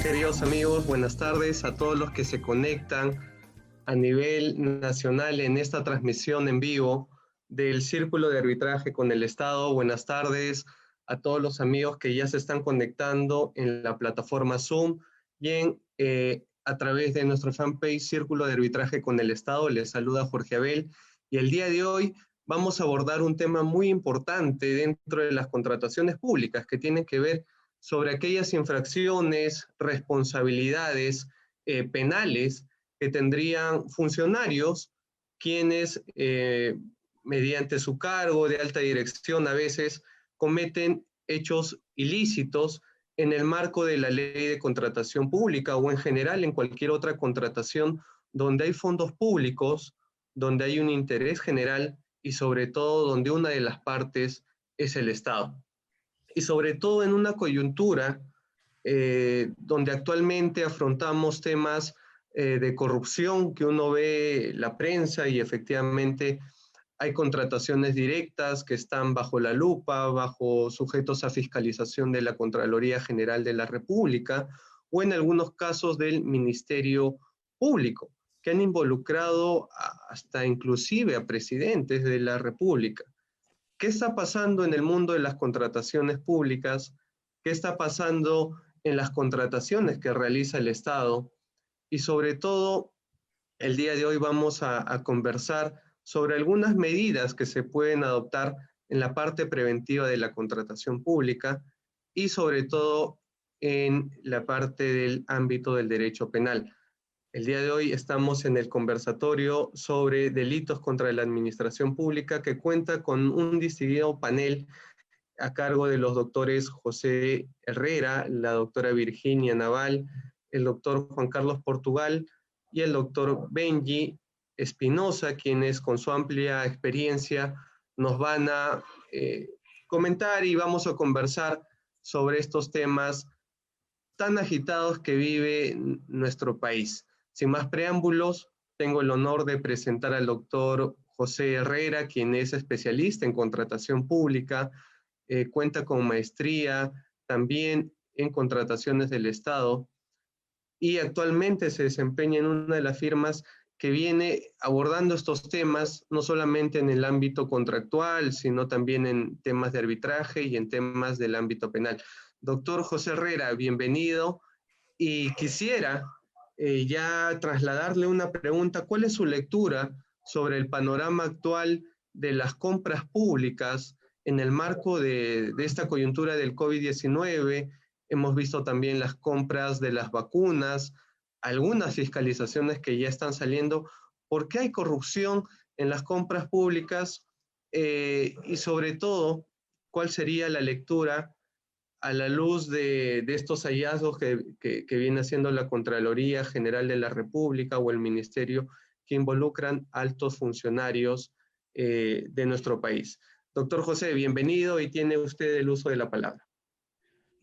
Queridos amigos, buenas tardes a todos los que se conectan a nivel nacional en esta transmisión en vivo del Círculo de Arbitraje con el Estado. Buenas tardes a todos los amigos que ya se están conectando en la plataforma Zoom y a través de nuestro fanpage Círculo de Arbitraje con el Estado. Les saluda Jorge Abel y el día de hoy vamos a abordar un tema muy importante dentro de las contrataciones públicas que tienen que ver sobre aquellas infracciones, responsabilidades penales que tendrían funcionarios quienes mediante su cargo de alta dirección a veces cometen hechos ilícitos en el marco de la ley de contratación pública o en general en cualquier otra contratación donde hay fondos públicos, donde hay un interés general y sobre todo donde una de las partes es el Estado. Y sobre todo en una coyuntura donde actualmente afrontamos temas de corrupción, que uno ve la prensa y efectivamente hay contrataciones directas que están bajo la lupa, bajo sujetos a fiscalización de la Contraloría General de la República o en algunos casos del Ministerio Público, que han involucrado hasta inclusive a presidentes de la República. ¿Qué está pasando en el mundo de las contrataciones públicas? ¿Qué está pasando en las contrataciones que realiza el Estado? Y sobre todo, el día de hoy vamos a conversar sobre algunas medidas que se pueden adoptar en la parte preventiva de la contratación pública y sobre todo en la parte del ámbito del derecho penal. El día de hoy estamos en el conversatorio sobre delitos contra la administración pública que cuenta con un distinguido panel a cargo de los doctores José Herrera, la doctora Virginia Naval, el doctor Juan Carlos Portugal y el doctor Benji Espinosa, quienes con su amplia experiencia nos van a comentar y vamos a conversar sobre estos temas tan agitados que vive nuestro país. Sin más preámbulos, tengo el honor de presentar al doctor José Herrera, quien es especialista en contratación pública, cuenta con maestría también en contrataciones del Estado y actualmente se desempeña en una de las firmas que viene abordando estos temas, no solamente en el ámbito contractual, sino también en temas de arbitraje y en temas del ámbito penal. Doctor José Herrera, bienvenido. Y quisiera ya trasladarle una pregunta. ¿Cuál es su lectura sobre el panorama actual de las compras públicas en el marco de esta coyuntura del COVID-19? Hemos visto también las compras de las vacunas, algunas fiscalizaciones que ya están saliendo. ¿Por qué hay corrupción en las compras públicas? Y sobre todo, ¿cuál sería la lectura a la luz de estos hallazgos que viene haciendo la Contraloría General de la República o el Ministerio que involucran altos funcionarios de nuestro país? Doctor José, bienvenido y tiene usted el uso de la palabra.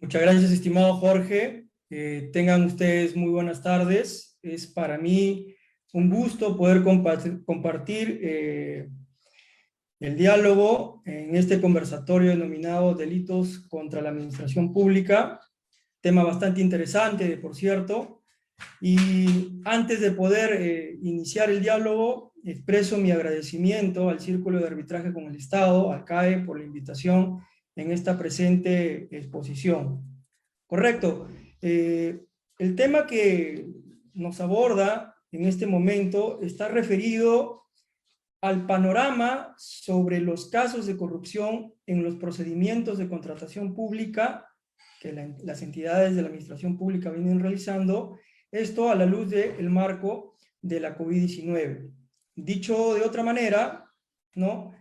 Muchas gracias, estimado Jorge. Tengan ustedes muy buenas tardes. Es para mí un gusto poder compartir el diálogo en este conversatorio denominado Delitos contra la Administración Pública, tema bastante interesante, por cierto. Y antes de poder iniciar el diálogo, expreso mi agradecimiento al Círculo de Arbitraje con el Estado, al CAE, por la invitación en esta presente exposición. Correcto. El tema que nos aborda en este momento está referido al panorama sobre los casos de corrupción en los procedimientos de contratación pública que las entidades de la administración pública vienen realizando, esto a la luz del marco de la COVID-19. Dicho de otra manera, ¿no?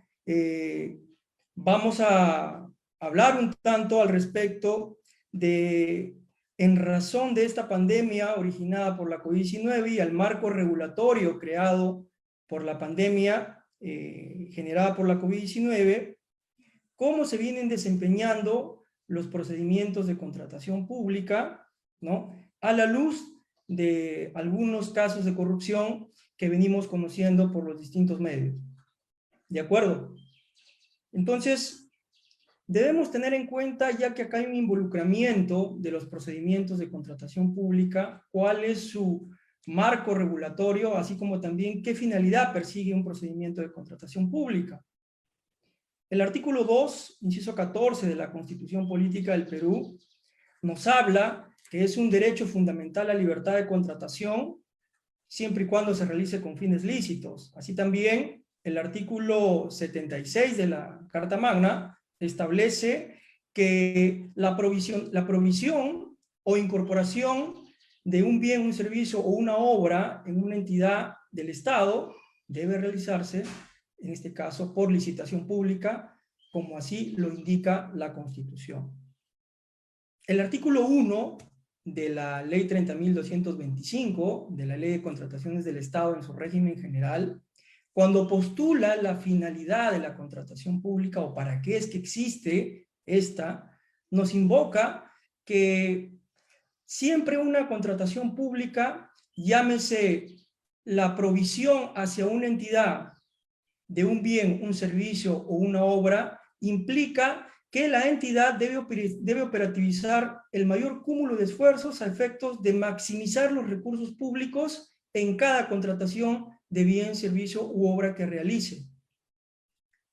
Vamos a hablar un tanto al respecto de, en razón de esta pandemia originada por la COVID-19 y al marco regulatorio creado por la pandemia generada por la COVID-19, cómo se vienen desempeñando los procedimientos de contratación pública, ¿no? A la luz de algunos casos de corrupción que venimos conociendo por los distintos medios. ¿De acuerdo? Entonces, debemos tener en cuenta, ya que acá hay un involucramiento de los procedimientos de contratación pública, cuál es su marco regulatorio, así como también qué finalidad persigue un procedimiento de contratación pública. El artículo 2, inciso 14 de la Constitución Política del Perú, nos habla que es un derecho fundamental la libertad de contratación, siempre y cuando se realice con fines lícitos. Así también, el artículo 76 de la Carta Magna establece que la provisión o incorporación de un bien, un servicio o una obra en una entidad del Estado debe realizarse, en este caso, por licitación pública, como así lo indica la Constitución. El artículo 1 de la Ley 30.225, de la Ley de Contrataciones del Estado en su régimen general, cuando postula la finalidad de la contratación pública o para qué es que existe esta, nos invoca que siempre una contratación pública, llámese la provisión hacia una entidad de un bien, un servicio o una obra, implica que la entidad debe operativizar el mayor cúmulo de esfuerzos a efectos de maximizar los recursos públicos en cada contratación de bien, servicio u obra que realice.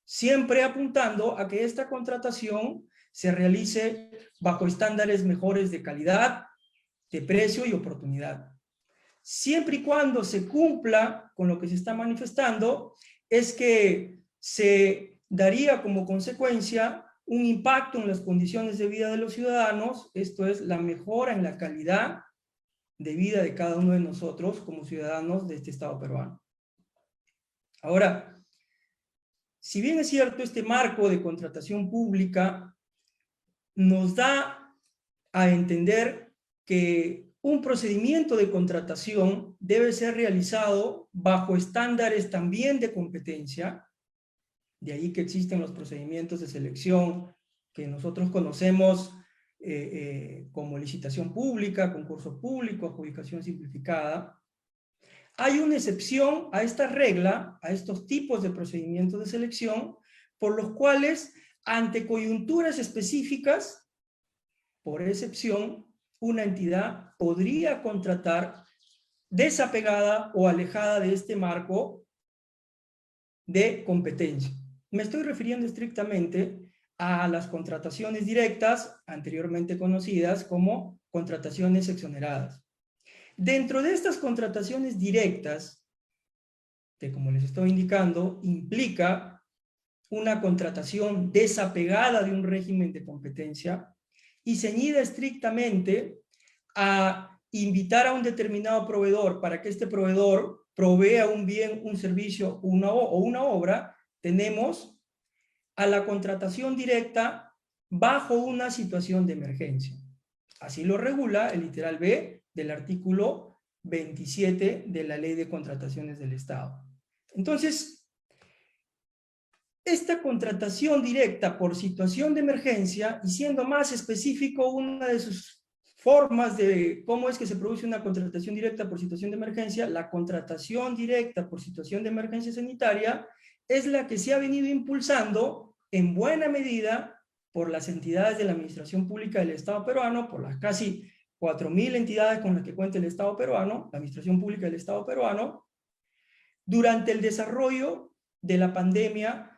Siempre apuntando a que esta contratación se realice bajo estándares mejores de calidad, de precio y oportunidad. Siempre y cuando se cumpla con lo que se está manifestando, es que se daría como consecuencia un impacto en las condiciones de vida de los ciudadanos, esto es, la mejora en la calidad de vida de cada uno de nosotros como ciudadanos de este Estado peruano. Ahora, si bien es cierto, este marco de contratación pública nos da a entender que un procedimiento de contratación debe ser realizado bajo estándares también de competencia, de ahí que existen los procedimientos de selección que nosotros conocemos como licitación pública, concurso público, adjudicación simplificada. Hay una excepción a esta regla, a estos tipos de procedimientos de selección, por los cuales, ante coyunturas específicas, por excepción, una entidad podría contratar desapegada o alejada de este marco de competencia. Me estoy refiriendo estrictamente a las contrataciones directas, anteriormente conocidas como contrataciones exoneradas. Dentro de estas contrataciones directas, que como les estoy indicando, implica una contratación desapegada de un régimen de competencia y ceñida estrictamente a invitar a un determinado proveedor para que este proveedor provea un bien, un servicio o una obra, tenemos a la contratación directa bajo una situación de emergencia. Así lo regula el literal B del artículo 27 de la Ley de Contrataciones del Estado. Entonces, esta contratación directa por situación de emergencia, y siendo más específico, una de sus formas de cómo es que se produce una contratación directa por situación de emergencia, la contratación directa por situación de emergencia sanitaria es la que se ha venido impulsando en buena medida por las entidades de la Administración Pública del Estado peruano, por las casi 4.000 entidades con las que cuenta el Estado peruano, la Administración Pública del Estado peruano, durante el desarrollo de la pandemia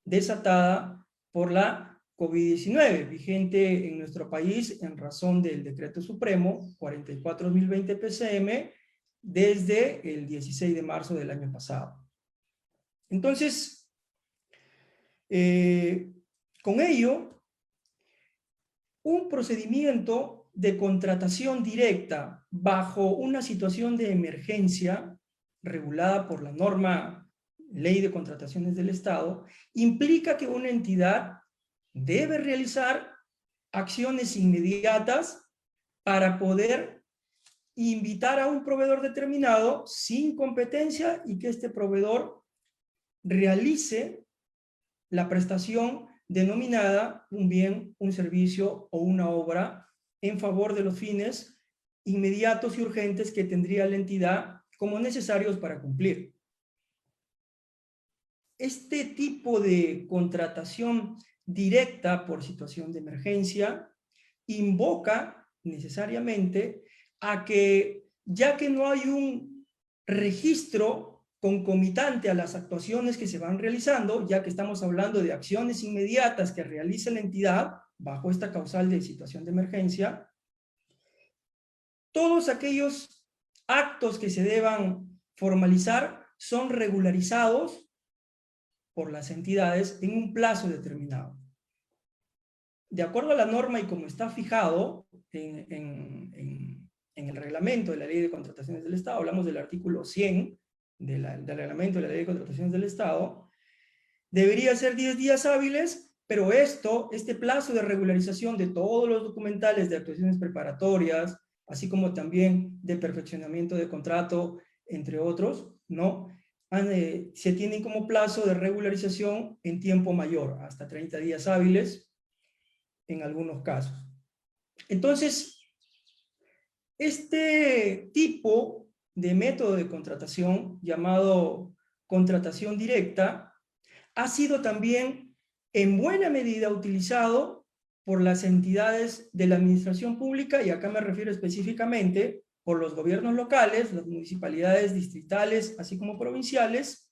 desatada por la COVID-19, vigente en nuestro país en razón del Decreto Supremo 44.020 PCM desde el 16 de marzo del año pasado. Entonces, con ello, un procedimiento de contratación directa bajo una situación de emergencia regulada por la norma Ley de Contrataciones del Estado, implica que una entidad debe realizar acciones inmediatas para poder invitar a un proveedor determinado sin competencia y que este proveedor realice la prestación denominada un bien, un servicio o una obra en favor de los fines inmediatos y urgentes que tendría la entidad como necesarios para cumplir. Este tipo de contratación directa por situación de emergencia invoca necesariamente a que, ya que no hay un registro concomitante a las actuaciones que se van realizando, ya que estamos hablando de acciones inmediatas que realiza la entidad bajo esta causal de situación de emergencia, todos aquellos actos que se deban formalizar son regularizados por las entidades en un plazo determinado. De acuerdo a la norma y como está fijado en el reglamento de la Ley de Contrataciones del Estado, hablamos del artículo 100 del reglamento de la Ley de Contrataciones del Estado, debería ser 10 días hábiles, pero este plazo de regularización de todos los documentales de actuaciones preparatorias, así como también de perfeccionamiento de contrato, entre otros, ¿no? Se tienen como plazo de regularización en tiempo mayor, hasta 30 días hábiles en algunos casos. Entonces, este tipo de método de contratación, llamado contratación directa, ha sido también en buena medida utilizado por las entidades de la administración pública, y acá me refiero específicamente por los gobiernos locales, las municipalidades distritales, así como provinciales,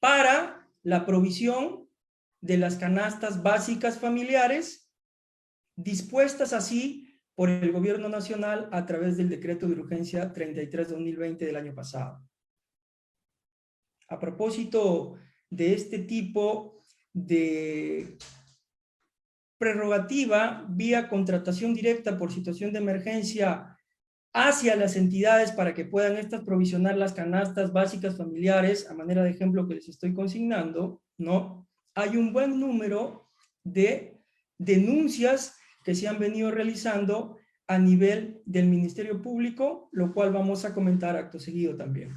para la provisión de las canastas básicas familiares, dispuestas así por el Gobierno Nacional a través del Decreto de Urgencia 33/2020 del año pasado. A propósito de este tipo de prerrogativa vía contratación directa por situación de emergencia hacia las entidades para que puedan estas provisionar las canastas básicas familiares, a manera de ejemplo que les estoy consignando, ¿no? Hay un buen número de denuncias que se han venido realizando a nivel del Ministerio Público, lo cual vamos a comentar acto seguido también.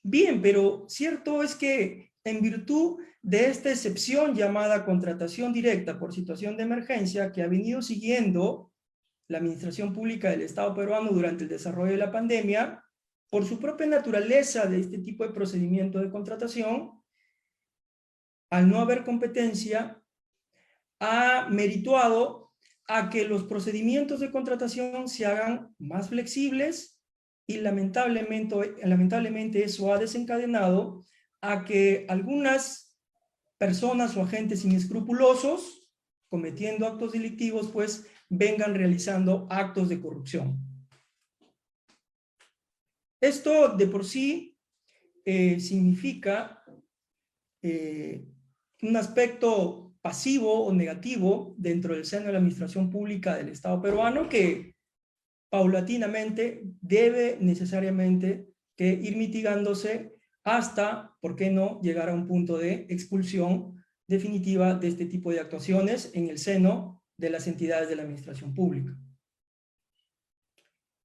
Bien, pero cierto es que en virtud de esta excepción llamada contratación directa por situación de emergencia que ha venido siguiendo la Administración Pública del Estado peruano durante el desarrollo de la pandemia, por su propia naturaleza de este tipo de procedimiento de contratación, al no haber competencia, ha merituado a que los procedimientos de contratación se hagan más flexibles y lamentablemente eso ha desencadenado a que algunas personas o agentes inescrupulosos, cometiendo actos delictivos, pues vengan realizando actos de corrupción. Esto de por sí significa un aspecto pasivo o negativo dentro del seno de la administración pública del Estado peruano que paulatinamente debe necesariamente que ir mitigándose hasta, ¿por qué no?, llegar a un punto de expulsión definitiva de este tipo de actuaciones en el seno de las entidades de la administración pública.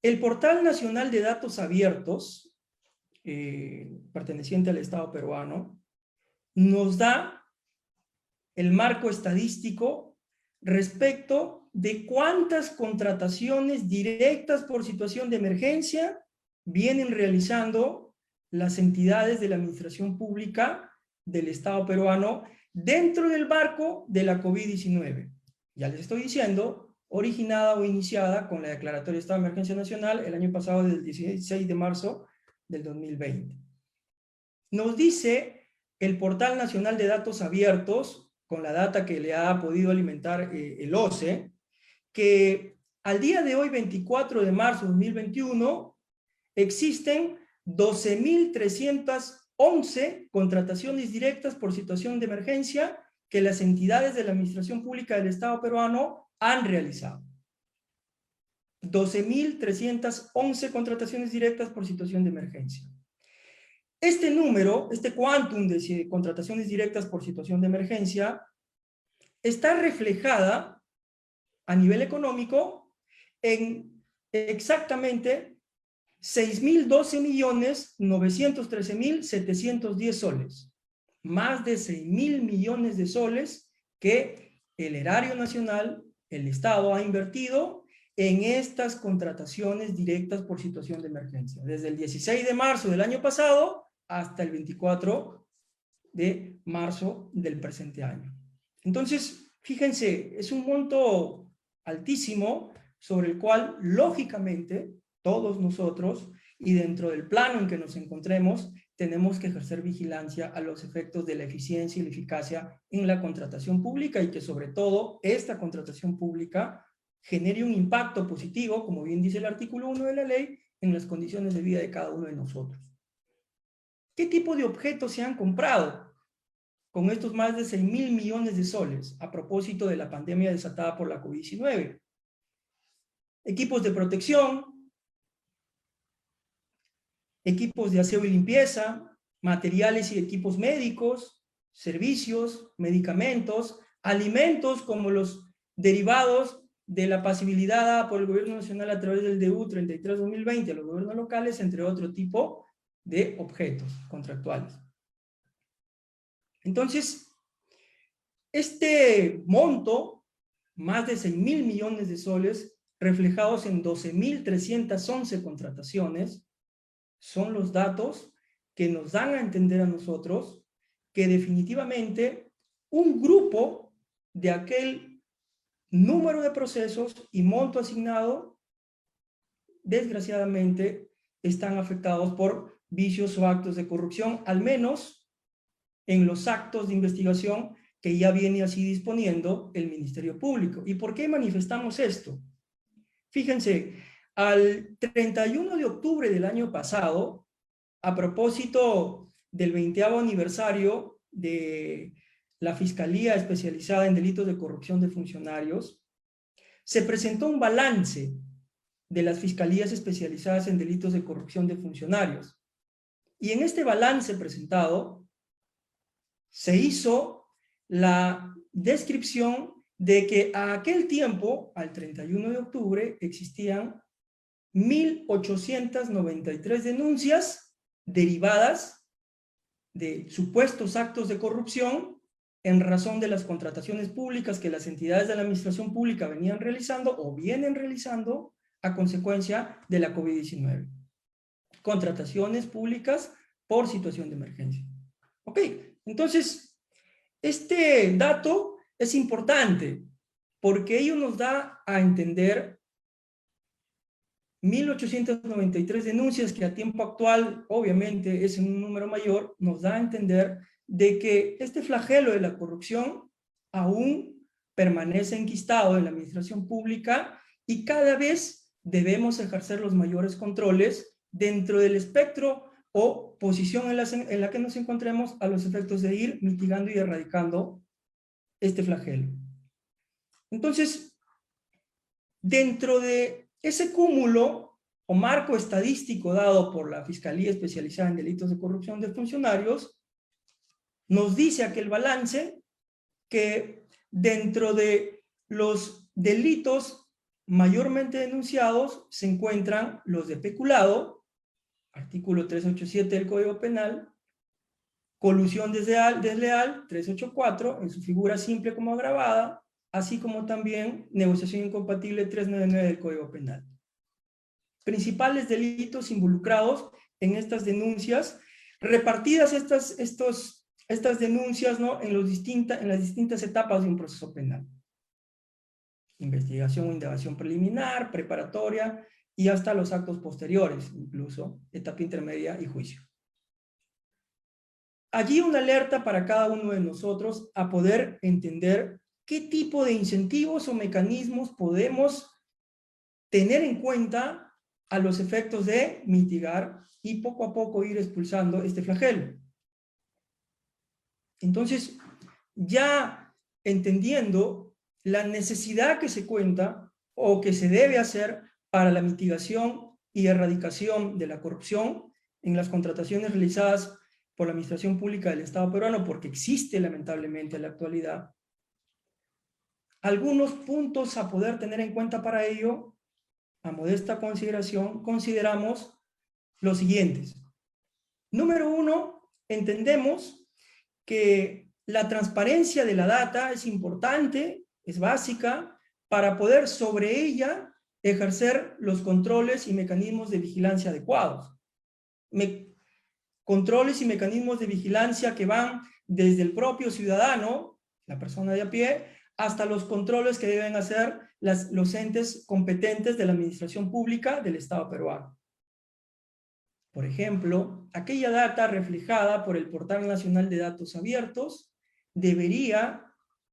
El Portal Nacional de Datos Abiertos, perteneciente al Estado peruano, nos da el marco estadístico respecto de cuántas contrataciones directas por situación de emergencia vienen realizando las entidades de la administración pública del Estado peruano dentro del marco de la COVID-19. Ya les estoy diciendo, originada o iniciada con la declaratoria de estado de emergencia nacional el año pasado, del 16 de marzo del 2020. Nos dice el Portal Nacional de Datos Abiertos, con la data que le ha podido alimentar el OCE, que al día de hoy, 24 de marzo de 2021, existen 12.311 contrataciones directas por situación de emergencia que las entidades de la Administración Pública del Estado peruano han realizado. 12.311 contrataciones directas por situación de emergencia. Este número, este quantum de contrataciones directas por situación de emergencia, está reflejada a nivel económico en exactamente 6.012.913.710 soles. Más de 6.000 millones de soles que el erario nacional, el Estado, ha invertido en estas contrataciones directas por situación de emergencia. Desde el 16 de marzo del año pasado hasta el 24 de marzo del presente año. Entonces, fíjense, es un monto altísimo sobre el cual, lógicamente, todos nosotros, y dentro del plano en que nos encontremos, tenemos que ejercer vigilancia a los efectos de la eficiencia y la eficacia en la contratación pública, y que sobre todo esta contratación pública genere un impacto positivo, como bien dice el artículo 1 de la ley, en las condiciones de vida de cada uno de nosotros. ¿Qué tipo de objetos se han comprado con estos más de 6.000 millones de soles a propósito de la pandemia desatada por la COVID-19? Equipos de protección, equipos de aseo y limpieza, materiales y equipos médicos, servicios, medicamentos, alimentos como los derivados de la pasibilidad dada por el Gobierno Nacional a través del DU 33-2020 a los gobiernos locales, entre otro tipo de objetos contractuales. Entonces, este monto, más de 6.000 millones de soles, reflejados en 12.311 contrataciones, son los datos que nos dan a entender a nosotros que definitivamente un grupo de aquel número de procesos y monto asignado, desgraciadamente, están afectados por vicios o actos de corrupción, al menos en los actos de investigación que ya viene así disponiendo el Ministerio Público. ¿Y por qué manifestamos esto? Fíjense, al 31 de octubre del año pasado, a propósito del 20º aniversario de la Fiscalía Especializada en Delitos de Corrupción de Funcionarios, se presentó un balance de las Fiscalías Especializadas en Delitos de Corrupción de Funcionarios. Y en este balance presentado, se hizo la descripción de que a aquel tiempo, al 31 de octubre, existían 1.893 denuncias derivadas de supuestos actos de corrupción en razón de las contrataciones públicas que las entidades de la administración pública venían realizando o vienen realizando a consecuencia de la COVID-19. Contrataciones públicas por situación de emergencia. Ok, entonces, este dato es importante porque ello nos da a entender 1.893 denuncias, que a tiempo actual obviamente es un número mayor, nos da a entender de que este flagelo de la corrupción aún permanece enquistado en la administración pública y cada vez debemos ejercer los mayores controles dentro del espectro o posición en la que nos encontremos a los efectos de ir mitigando y erradicando este flagelo. Entonces, dentro de ese cúmulo o marco estadístico dado por la Fiscalía Especializada en Delitos de Corrupción de Funcionarios, nos dice aquel balance que dentro de los delitos mayormente denunciados se encuentran los de peculado, artículo 387 del Código Penal, colusión desleal, 384, en su figura simple como agravada, así como también negociación incompatible, 399 del Código Penal. Principales delitos involucrados en estas denuncias, repartidas estas denuncias, ¿no?, en las distintas etapas de un proceso penal. Investigación o indagación preliminar, preparatoria y hasta los actos posteriores, incluso etapa intermedia y juicio. Allí una alerta para cada uno de nosotros a poder entender qué tipo de incentivos o mecanismos podemos tener en cuenta a los efectos de mitigar y poco a poco ir expulsando este flagelo. Entonces, ya entendiendo la necesidad que se cuenta o que se debe hacer para la mitigación y erradicación de la corrupción en las contrataciones realizadas por la Administración Pública del Estado peruano, porque existe lamentablemente en la actualidad, algunos puntos a poder tener en cuenta para ello, a modesta consideración, consideramos los siguientes. Número uno, entendemos que la transparencia de la data es importante, es básica, para poder sobre ella ejercer los controles y mecanismos de vigilancia adecuados. Controles y mecanismos de vigilancia que van desde el propio ciudadano, la persona de a pie, hasta los controles que deben hacer los entes competentes de la administración pública del Estado peruano. Por ejemplo, aquella data reflejada por el Portal Nacional de Datos Abiertos debería,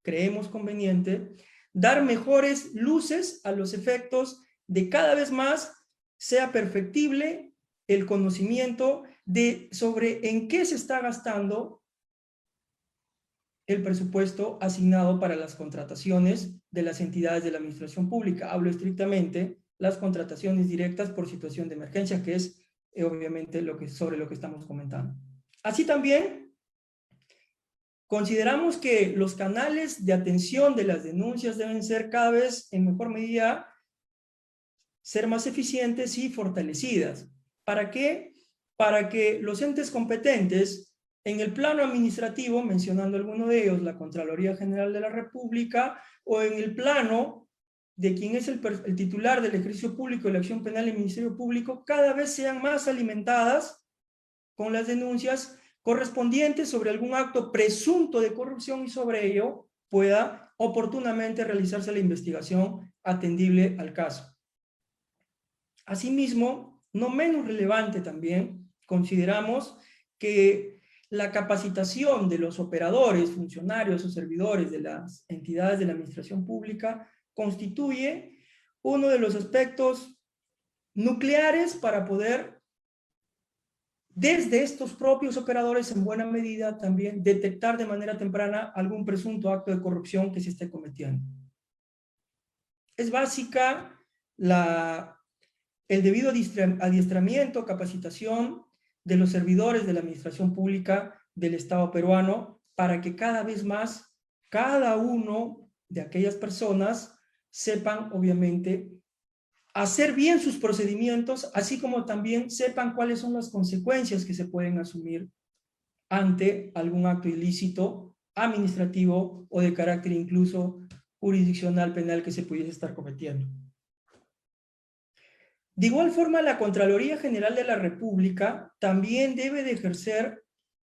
creemos conveniente, dar mejores luces a los efectos de cada vez más sea perfectible el conocimiento sobre en qué se está gastando el presupuesto asignado para las contrataciones de las entidades de la administración pública. Hablo estrictamente las contrataciones directas por situación de emergencia, que es obviamente sobre lo que estamos comentando. Así también, consideramos que los canales de atención de las denuncias deben ser cada vez en mejor medida ser más eficientes y fortalecidas. ¿Para qué? Para que los entes competentes en el plano administrativo, mencionando alguno de ellos, la Contraloría General de la República, o en el plano de quien es el titular del ejercicio público de la acción penal del Ministerio Público, cada vez sean más alimentadas con las denuncias correspondientes sobre algún acto presunto de corrupción y sobre ello pueda oportunamente realizarse la investigación atendible al caso. Asimismo, no menos relevante también, consideramos que la capacitación de los operadores, funcionarios o servidores de las entidades de la administración pública constituye uno de los aspectos nucleares para poder, desde estos propios operadores, en buena medida también detectar de manera temprana algún presunto acto de corrupción que se esté cometiendo. Es básica el debido adiestramiento, capacitación de los servidores de la administración pública del Estado peruano para que cada vez más cada uno de aquellas personas sepan, obviamente, hacer bien sus procedimientos, así como también sepan cuáles son las consecuencias que se pueden asumir ante algún acto ilícito, administrativo o de carácter incluso jurisdiccional penal que se pudiese estar cometiendo. De igual forma, la Contraloría General de la República también debe de ejercer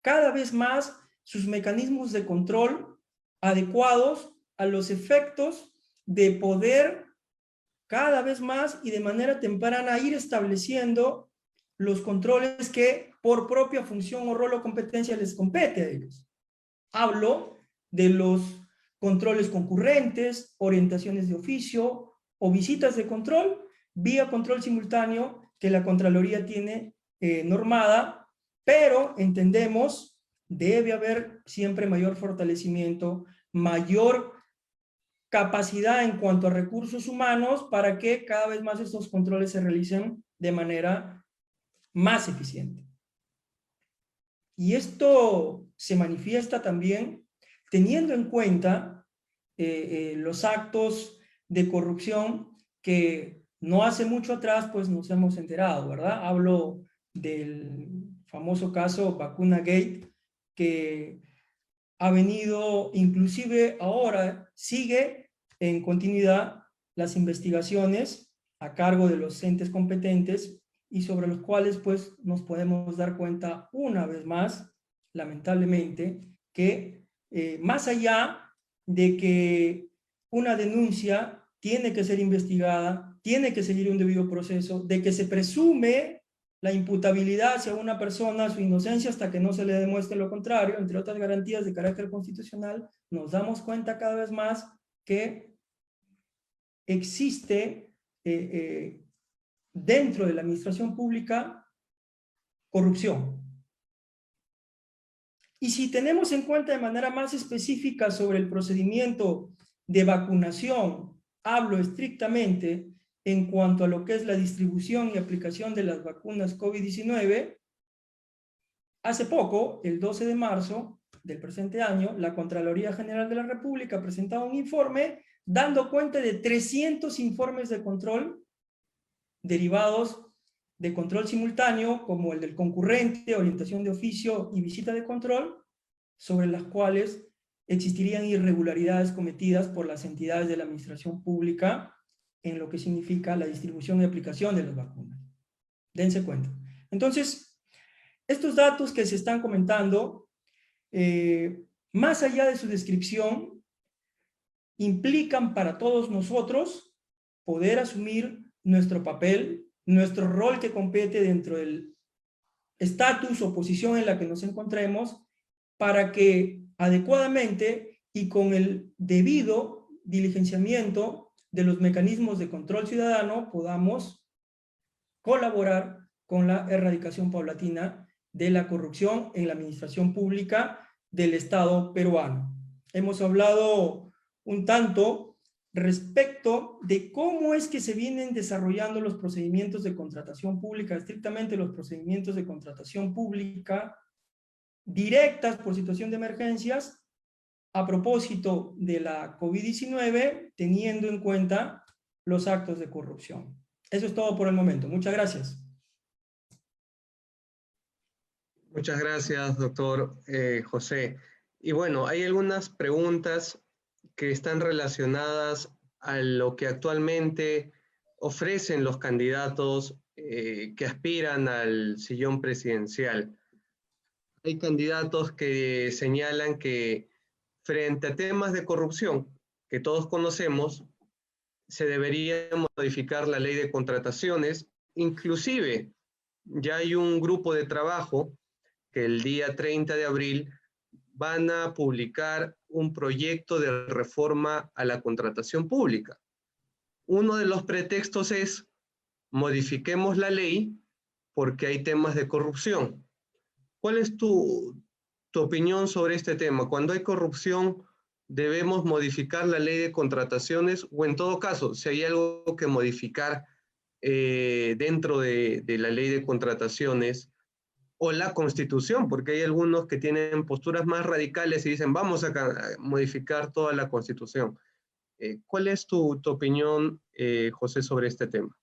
cada vez más sus mecanismos de control adecuados a los efectos de poder cada vez más y de manera temprana ir estableciendo los controles que por propia función o rol o competencia les compete a ellos. Hablo de los controles concurrentes, orientaciones de oficio o visitas de control vía control simultáneo que la Contraloría tiene normada, pero entendemos debe haber siempre mayor fortalecimiento, mayor capacidad en cuanto a recursos humanos para que cada vez más estos controles se realicen de manera más eficiente. Y esto se manifiesta también teniendo en cuenta los actos de corrupción que no hace mucho atrás pues nos hemos enterado, ¿verdad? Hablo del famoso caso Vacuna Gate, que ha venido, inclusive ahora sigue en continuidad las investigaciones a cargo de los entes competentes y sobre los cuales pues nos podemos dar cuenta una vez más, lamentablemente, que más allá de que una denuncia tiene que ser investigada, tiene que seguir un debido proceso, de que se presume la imputabilidad hacia una persona, su inocencia hasta que no se le demuestre lo contrario, entre otras garantías de carácter constitucional, nos damos cuenta cada vez más que existe dentro de la administración pública corrupción. Y si tenemos en cuenta de manera más específica sobre el procedimiento de vacunación, hablo estrictamente en cuanto a lo que es la distribución y aplicación de las vacunas COVID-19, hace poco, el 12 de marzo del presente año, la Contraloría General de la República presentaba un informe dando cuenta de 300 informes de control derivados de control simultáneo, como el del concurrente, orientación de oficio y visita de control, sobre las cuales existirían irregularidades cometidas por las entidades de la administración pública en lo que significa la distribución y aplicación de las vacunas. Dense cuenta. Entonces, estos datos que se están comentando más allá de su descripción, implican para todos nosotros poder asumir nuestro papel, nuestro rol que compete dentro del estatus o posición en la que nos encontremos, para que adecuadamente y con el debido diligenciamiento de los mecanismos de control ciudadano podamos colaborar con la erradicación paulatina de la corrupción en la administración pública del Estado peruano. Hemos hablado un tanto respecto de cómo es que se vienen desarrollando los procedimientos de contratación pública, estrictamente los procedimientos de contratación pública directas por situación de emergencias, a propósito de la COVID-19, teniendo en cuenta los actos de corrupción. Eso es todo por el momento. Muchas gracias. Muchas gracias, doctor José. Y bueno, hay algunas preguntas que están relacionadas a lo que actualmente ofrecen los candidatos que aspiran al sillón presidencial. Hay candidatos que señalan que frente a temas de corrupción que todos conocemos, se debería modificar la ley de contrataciones. Inclusive, ya hay un grupo de trabajo que el día 30 de abril van a publicar un proyecto de reforma a la contratación pública. Uno de los pretextos es modifiquemos la ley porque hay temas de corrupción. ¿Cuál es tu opinión sobre este tema? Cuando hay corrupción, ¿debemos modificar la ley de contrataciones? O en todo caso, si hay algo que modificar dentro de la ley de contrataciones o la Constitución, porque hay algunos que tienen posturas más radicales y dicen vamos a modificar toda la Constitución. ¿Cuál es tu opinión, José, sobre este tema?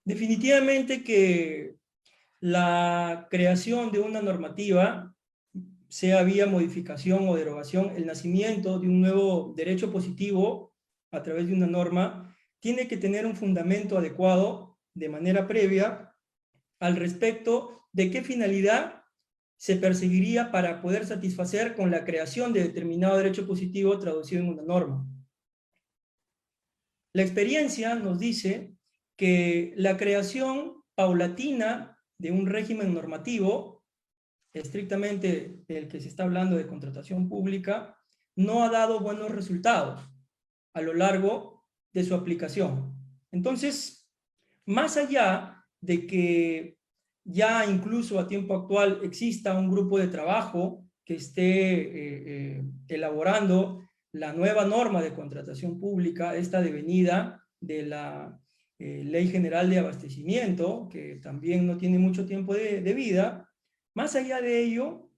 Definitivamente que la creación de una normativa, sea vía modificación o derogación, el nacimiento de un nuevo derecho positivo a través de una norma, tiene que tener un fundamento adecuado de manera previa al respecto de qué finalidad se perseguiría para poder satisfacer con la creación de determinado derecho positivo traducido en una norma. La experiencia nos dice que la creación paulatina de un régimen normativo, estrictamente el que se está hablando de contratación pública, no ha dado buenos resultados a lo largo de su aplicación. Entonces, más allá de que ya incluso a tiempo actual exista un grupo de trabajo que esté elaborando la nueva norma de contratación pública, esta devenida de la Ley General de Abastecimiento, que también no tiene mucho tiempo de vida, más allá de ello,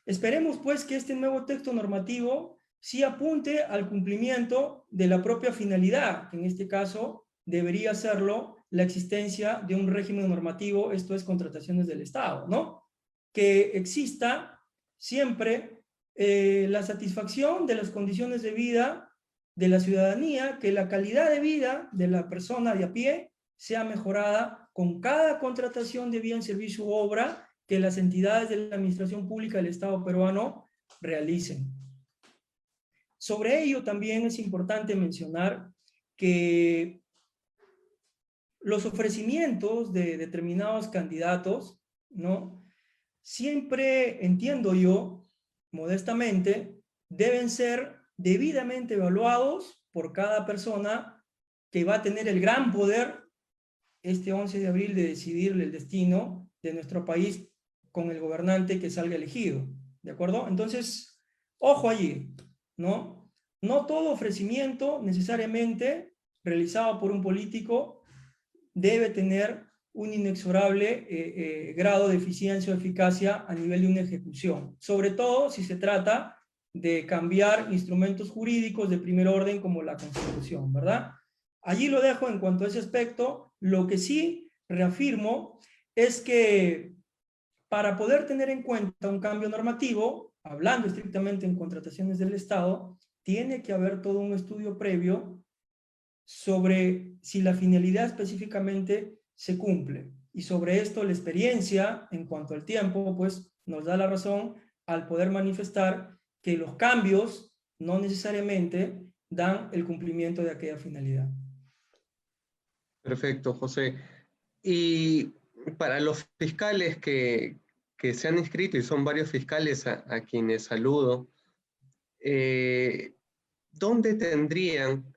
esperemos pues que este nuevo texto normativo sí apunte al cumplimiento de la propia finalidad, que en este caso debería serlo la existencia de un régimen normativo, esto es contrataciones del Estado, ¿no? Que exista siempre la satisfacción de las condiciones de vida de la ciudadanía, que la calidad de vida de la persona de a pie sea mejorada con cada contratación de bien, servicio u obra que las entidades de la administración pública del Estado peruano realicen. Sobre ello también es importante mencionar que los ofrecimientos de determinados candidatos, ¿no? Siempre, entiendo yo, modestamente, deben ser debidamente evaluados por cada persona que va a tener el gran poder este 11 de abril de decidir el destino de nuestro país con el gobernante que salga elegido, ¿de acuerdo? Entonces, ojo allí, ¿no? No todo ofrecimiento necesariamente realizado por un político debe tener un inexorable grado de eficiencia o eficacia a nivel de una ejecución, sobre todo si se trata de cambiar instrumentos jurídicos de primer orden como la Constitución, ¿verdad? Allí lo dejo en cuanto a ese aspecto. Lo que sí reafirmo es que para poder tener en cuenta un cambio normativo, hablando estrictamente en contrataciones del Estado, tiene que haber todo un estudio previo sobre si la finalidad específicamente se cumple. Y sobre esto la experiencia, en cuanto al tiempo, pues nos da la razón al poder manifestar que los cambios no necesariamente dan el cumplimiento de aquella finalidad. Perfecto, José. Y para los fiscales que se han inscrito, y son varios fiscales a quienes saludo, ¿dónde tendrían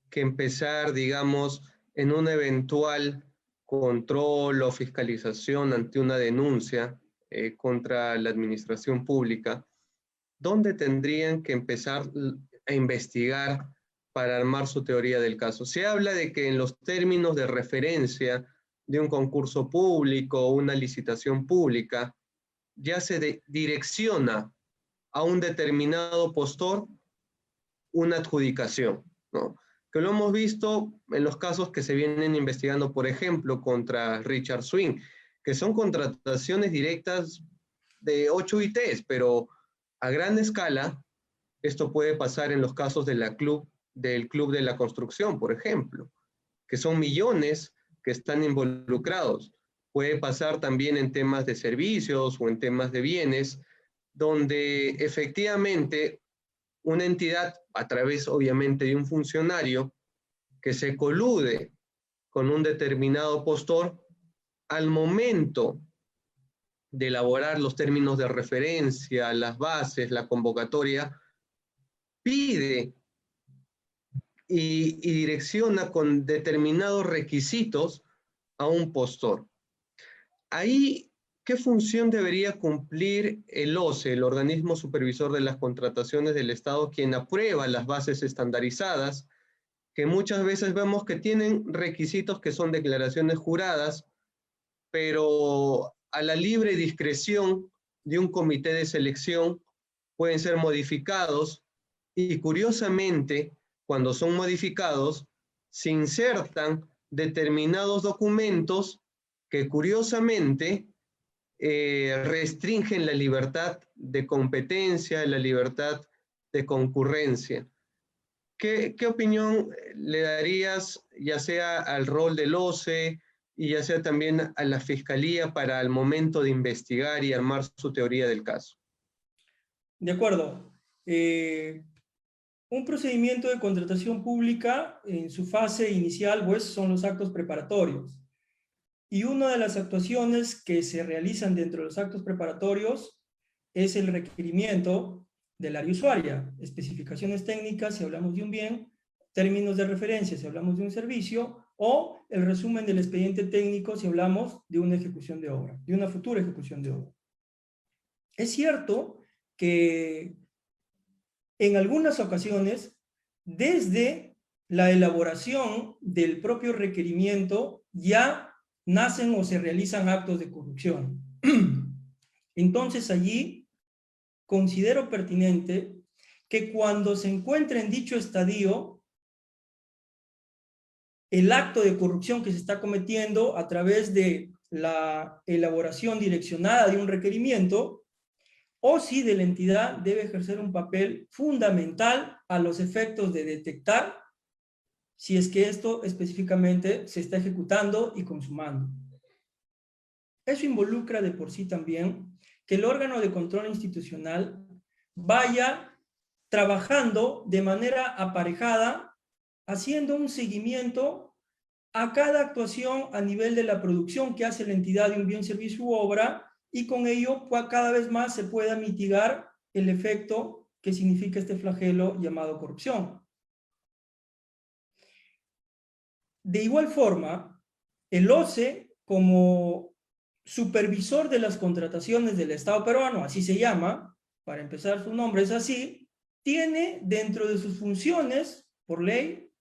que empezar, digamos, en un eventual control o fiscalización ante una denuncia contra la administración pública? ¿Dónde tendrían que empezar a investigar para armar su teoría del caso? Se habla de que en los términos de referencia de un concurso público o una licitación pública, ya se direcciona a un determinado postor una adjudicación, ¿no? Que lo hemos visto en los casos que se vienen investigando, por ejemplo, contra Richard Swing, que son contrataciones directas de 8 ITs, pero a gran escala esto puede pasar en los casos del Club de la Construcción, por ejemplo, que son millones que están involucrados. Puede pasar también en temas de servicios o en temas de bienes, donde efectivamente una entidad, a través obviamente de un funcionario, que se colude con un determinado postor, al momento de elaborar los términos de referencia, las bases, la convocatoria, pide y direcciona con determinados requisitos a un postor. Ahí, ¿qué función debería cumplir el OCE, el Organismo Supervisor de las Contrataciones del Estado, quien aprueba las bases estandarizadas, que muchas veces vemos que tienen requisitos que son declaraciones juradas, pero a la libre discreción de un comité de selección pueden ser modificados y curiosamente, cuando son modificados, se insertan determinados documentos que curiosamente restringen la libertad de competencia, la libertad de concurrencia. ¿Qué opinión le darías, ya sea al rol del OCE y ya sea también a la Fiscalía para el momento de investigar y armar su teoría del caso? De acuerdo. Un procedimiento de contratación pública en su fase inicial pues, son los actos preparatorios. Y una de las actuaciones que se realizan dentro de los actos preparatorios es el requerimiento del área usuaria, especificaciones técnicas si hablamos de un bien, términos de referencia si hablamos de un servicio, o el resumen del expediente técnico si hablamos de una ejecución de obra, de una futura ejecución de obra. Es cierto que en algunas ocasiones, desde la elaboración del propio requerimiento, ya nacen o se realizan actos de corrupción. Entonces allí considero pertinente que cuando se encuentre en dicho estadio el acto de corrupción que se está cometiendo a través de la elaboración direccionada de un requerimiento, o si de la entidad debe ejercer un papel fundamental a los efectos de detectar si es que esto específicamente se está ejecutando y consumando. Eso involucra de por sí también que el órgano de control institucional vaya trabajando de manera aparejada, haciendo un seguimiento a cada actuación a nivel de la producción que hace la entidad de un bien, servicio u obra, y con ello cada vez más se pueda mitigar el efecto que significa este flagelo llamado corrupción. De igual forma, el OCE, como supervisor de las contrataciones del Estado peruano, así se llama, para empezar su nombre es así, tiene dentro de sus funciones, por ley,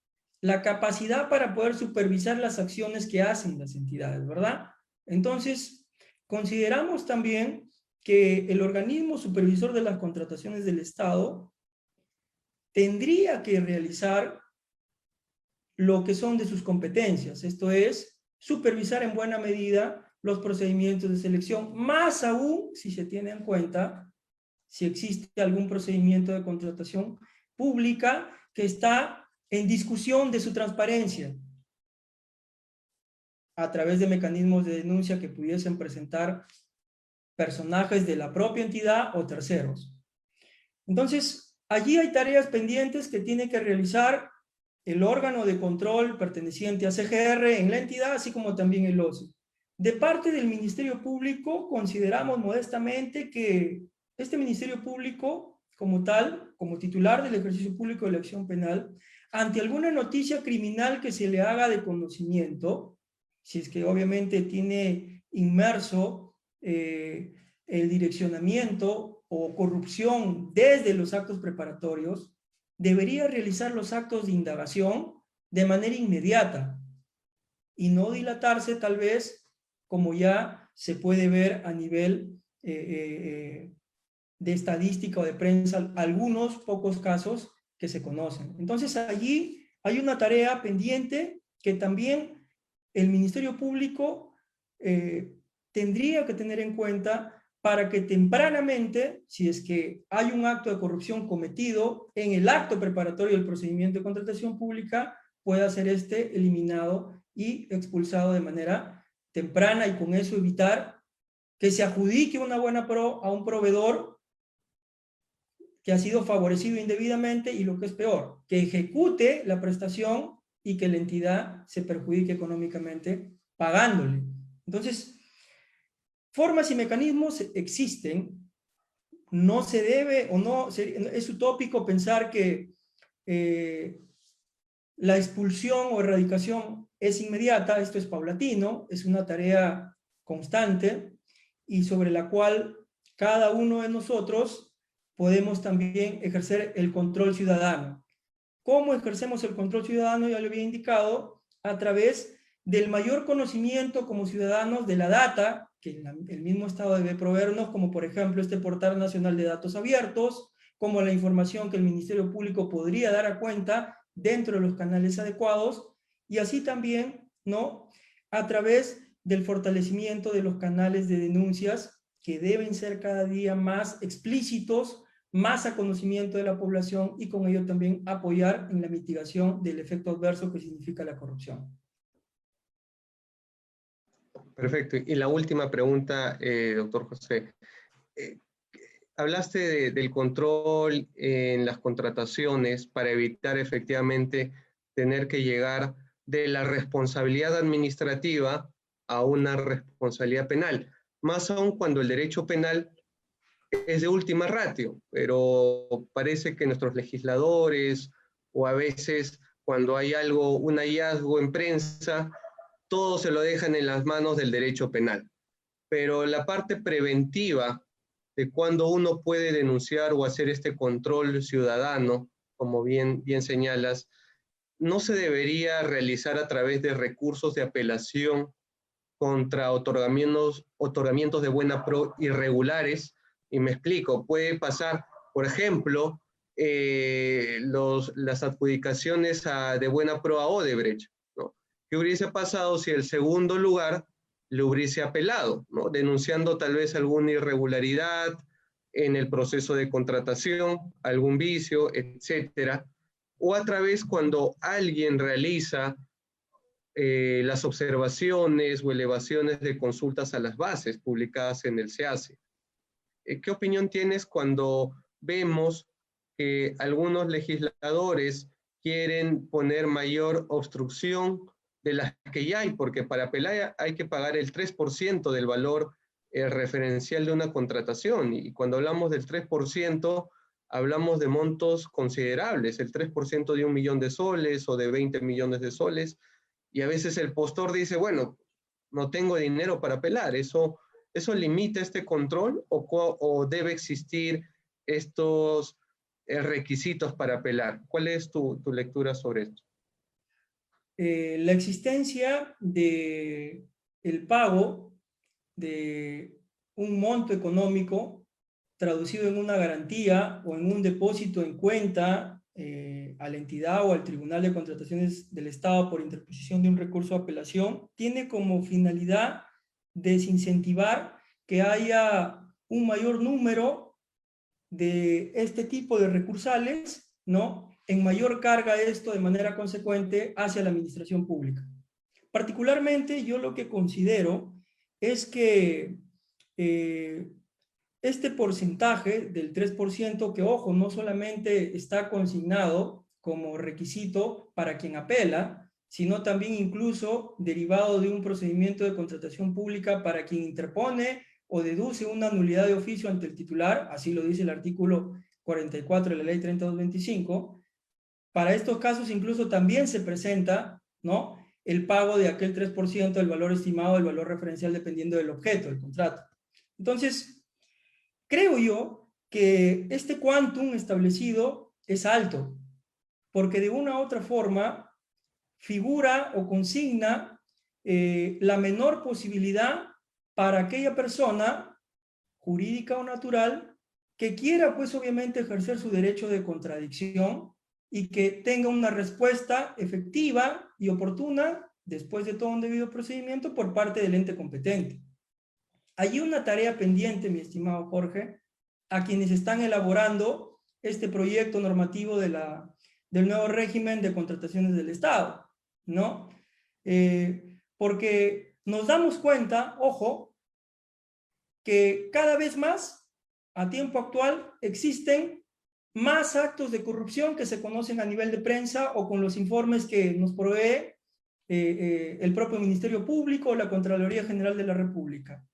la capacidad para poder supervisar las acciones que hacen las entidades, ¿verdad? Entonces, consideramos también que el organismo supervisor de las contrataciones del Estado tendría que realizar lo que son de sus competencias, esto es, supervisar en buena medida los procedimientos de selección, más aún si se tiene en cuenta si existe algún procedimiento de contratación pública que está en discusión de su transparencia a través de mecanismos de denuncia que pudiesen presentar personajes de la propia entidad o terceros. Entonces, allí hay tareas pendientes que tiene que realizar el órgano de control perteneciente a CGR en la entidad, así como también el OCE. De parte del Ministerio Público, consideramos modestamente que este Ministerio Público, como tal, como titular del ejercicio público de la acción penal, ante alguna noticia criminal que se le haga de conocimiento, si es que obviamente tiene inmerso el direccionamiento o corrupción desde los actos preparatorios, debería realizar los actos de indagación de manera inmediata y no dilatarse tal vez como ya se puede ver a nivel de estadística o de prensa, algunos pocos casos que se conocen. Entonces allí hay una tarea pendiente que también el Ministerio Público tendría que tener en cuenta para que tempranamente, si es que hay un acto de corrupción cometido en el acto preparatorio del procedimiento de contratación pública, pueda ser este eliminado y expulsado de manera temprana y con eso evitar que se adjudique una buena pro a un proveedor que ha sido favorecido indebidamente y lo que es peor, que ejecute la prestación y que la entidad se perjudique económicamente pagándole. Entonces, formas y mecanismos existen, no se debe o no, es utópico pensar que la expulsión o erradicación es inmediata, esto es paulatino, es una tarea constante y sobre la cual cada uno de nosotros podemos también ejercer el control ciudadano. ¿Cómo ejercemos el control ciudadano? Ya lo había indicado, a través del mayor conocimiento como ciudadanos de la data, que el mismo Estado debe proveernos, como por ejemplo este Portal Nacional de Datos Abiertos, como la información que el Ministerio Público podría dar a cuenta dentro de los canales adecuados, y así también, ¿no?, a través del fortalecimiento de los canales de denuncias que deben ser cada día más explícitos, más a conocimiento de la población y con ello también apoyar en la mitigación del efecto adverso que significa la corrupción. Perfecto. Y la última pregunta, doctor José. Hablaste del control en las contrataciones para evitar efectivamente tener que llegar de la responsabilidad administrativa a una responsabilidad penal, más aún cuando el derecho penal es de última ratio, pero parece que nuestros legisladores o a veces cuando hay algo, un hallazgo en prensa, todo se lo dejan en las manos del derecho penal. Pero la parte preventiva de cuando uno puede denunciar o hacer este control ciudadano, como bien señalas, no se debería realizar a través de recursos de apelación contra otorgamientos de buena pro irregulares. Y me explico, puede pasar, por ejemplo, las adjudicaciones de buena pro a Odebrecht, ¿no? ¿Qué hubiese pasado si el segundo lugar le hubiese apelado, ¿no?, denunciando tal vez alguna irregularidad en el proceso de contratación, algún vicio, etcétera? O a través cuando alguien realiza las observaciones o elevaciones de consultas a las bases publicadas en el SEACE. ¿Qué opinión tienes cuando vemos que algunos legisladores quieren poner mayor obstrucción de las que ya hay? Porque para apelar hay que pagar el 3% del valor referencial de una contratación, y cuando hablamos del 3%, hablamos de montos considerables, el 3% de 1 millón de soles o de 20 millones de soles, y a veces el postor dice, bueno, no tengo dinero para apelar. ¿Eso limita este control o debe existir estos requisitos para apelar? ¿Cuál es tu lectura sobre esto? La existencia de el pago de un monto económico traducido en una garantía o en un depósito en cuenta a la entidad o al Tribunal de Contrataciones del Estado por interposición de un recurso de apelación, tiene como finalidad desincentivar que haya un mayor número de este tipo de recursales, ¿no?, en mayor carga esto de manera consecuente hacia la administración pública. Particularmente yo lo que considero es que este porcentaje del 3%, que ojo, no solamente está consignado como requisito para quien apela, sino también incluso derivado de un procedimiento de contratación pública para quien interpone o deduce una nulidad de oficio ante el titular, así lo dice el artículo 44 de la ley 3225. Para estos casos incluso también se presenta, ¿no?, el pago de aquel 3% del valor estimado del valor referencial dependiendo del objeto del contrato. Entonces, creo yo que este quantum establecido es alto, porque de una u otra forma figura o consigna la menor posibilidad para aquella persona, jurídica o natural, que quiera pues obviamente ejercer su derecho de contradicción y que tenga una respuesta efectiva y oportuna después de todo un debido procedimiento por parte del ente competente. Hay una tarea pendiente, mi estimado Jorge, a quienes están elaborando este proyecto normativo del nuevo régimen de contrataciones del Estado, ¿no? Porque nos damos cuenta, ojo, que cada vez más, a tiempo actual, existen más actos de corrupción que se conocen a nivel de prensa o con los informes que nos provee el propio Ministerio Público o la Contraloría General de la República.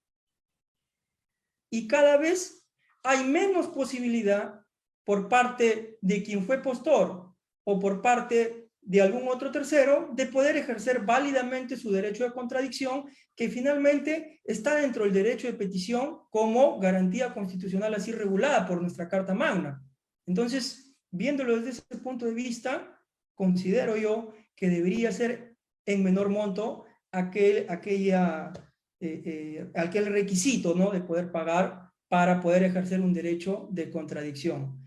Y cada vez hay menos posibilidad por parte de quien fue postor o por parte de algún otro tercero de poder ejercer válidamente su derecho de contradicción, que finalmente está dentro del derecho de petición como garantía constitucional así regulada por nuestra Carta Magna. Entonces, viéndolo desde ese punto de vista, considero yo que debería ser en menor monto aquel requisito, ¿no?, de poder pagar para poder ejercer un derecho de contradicción.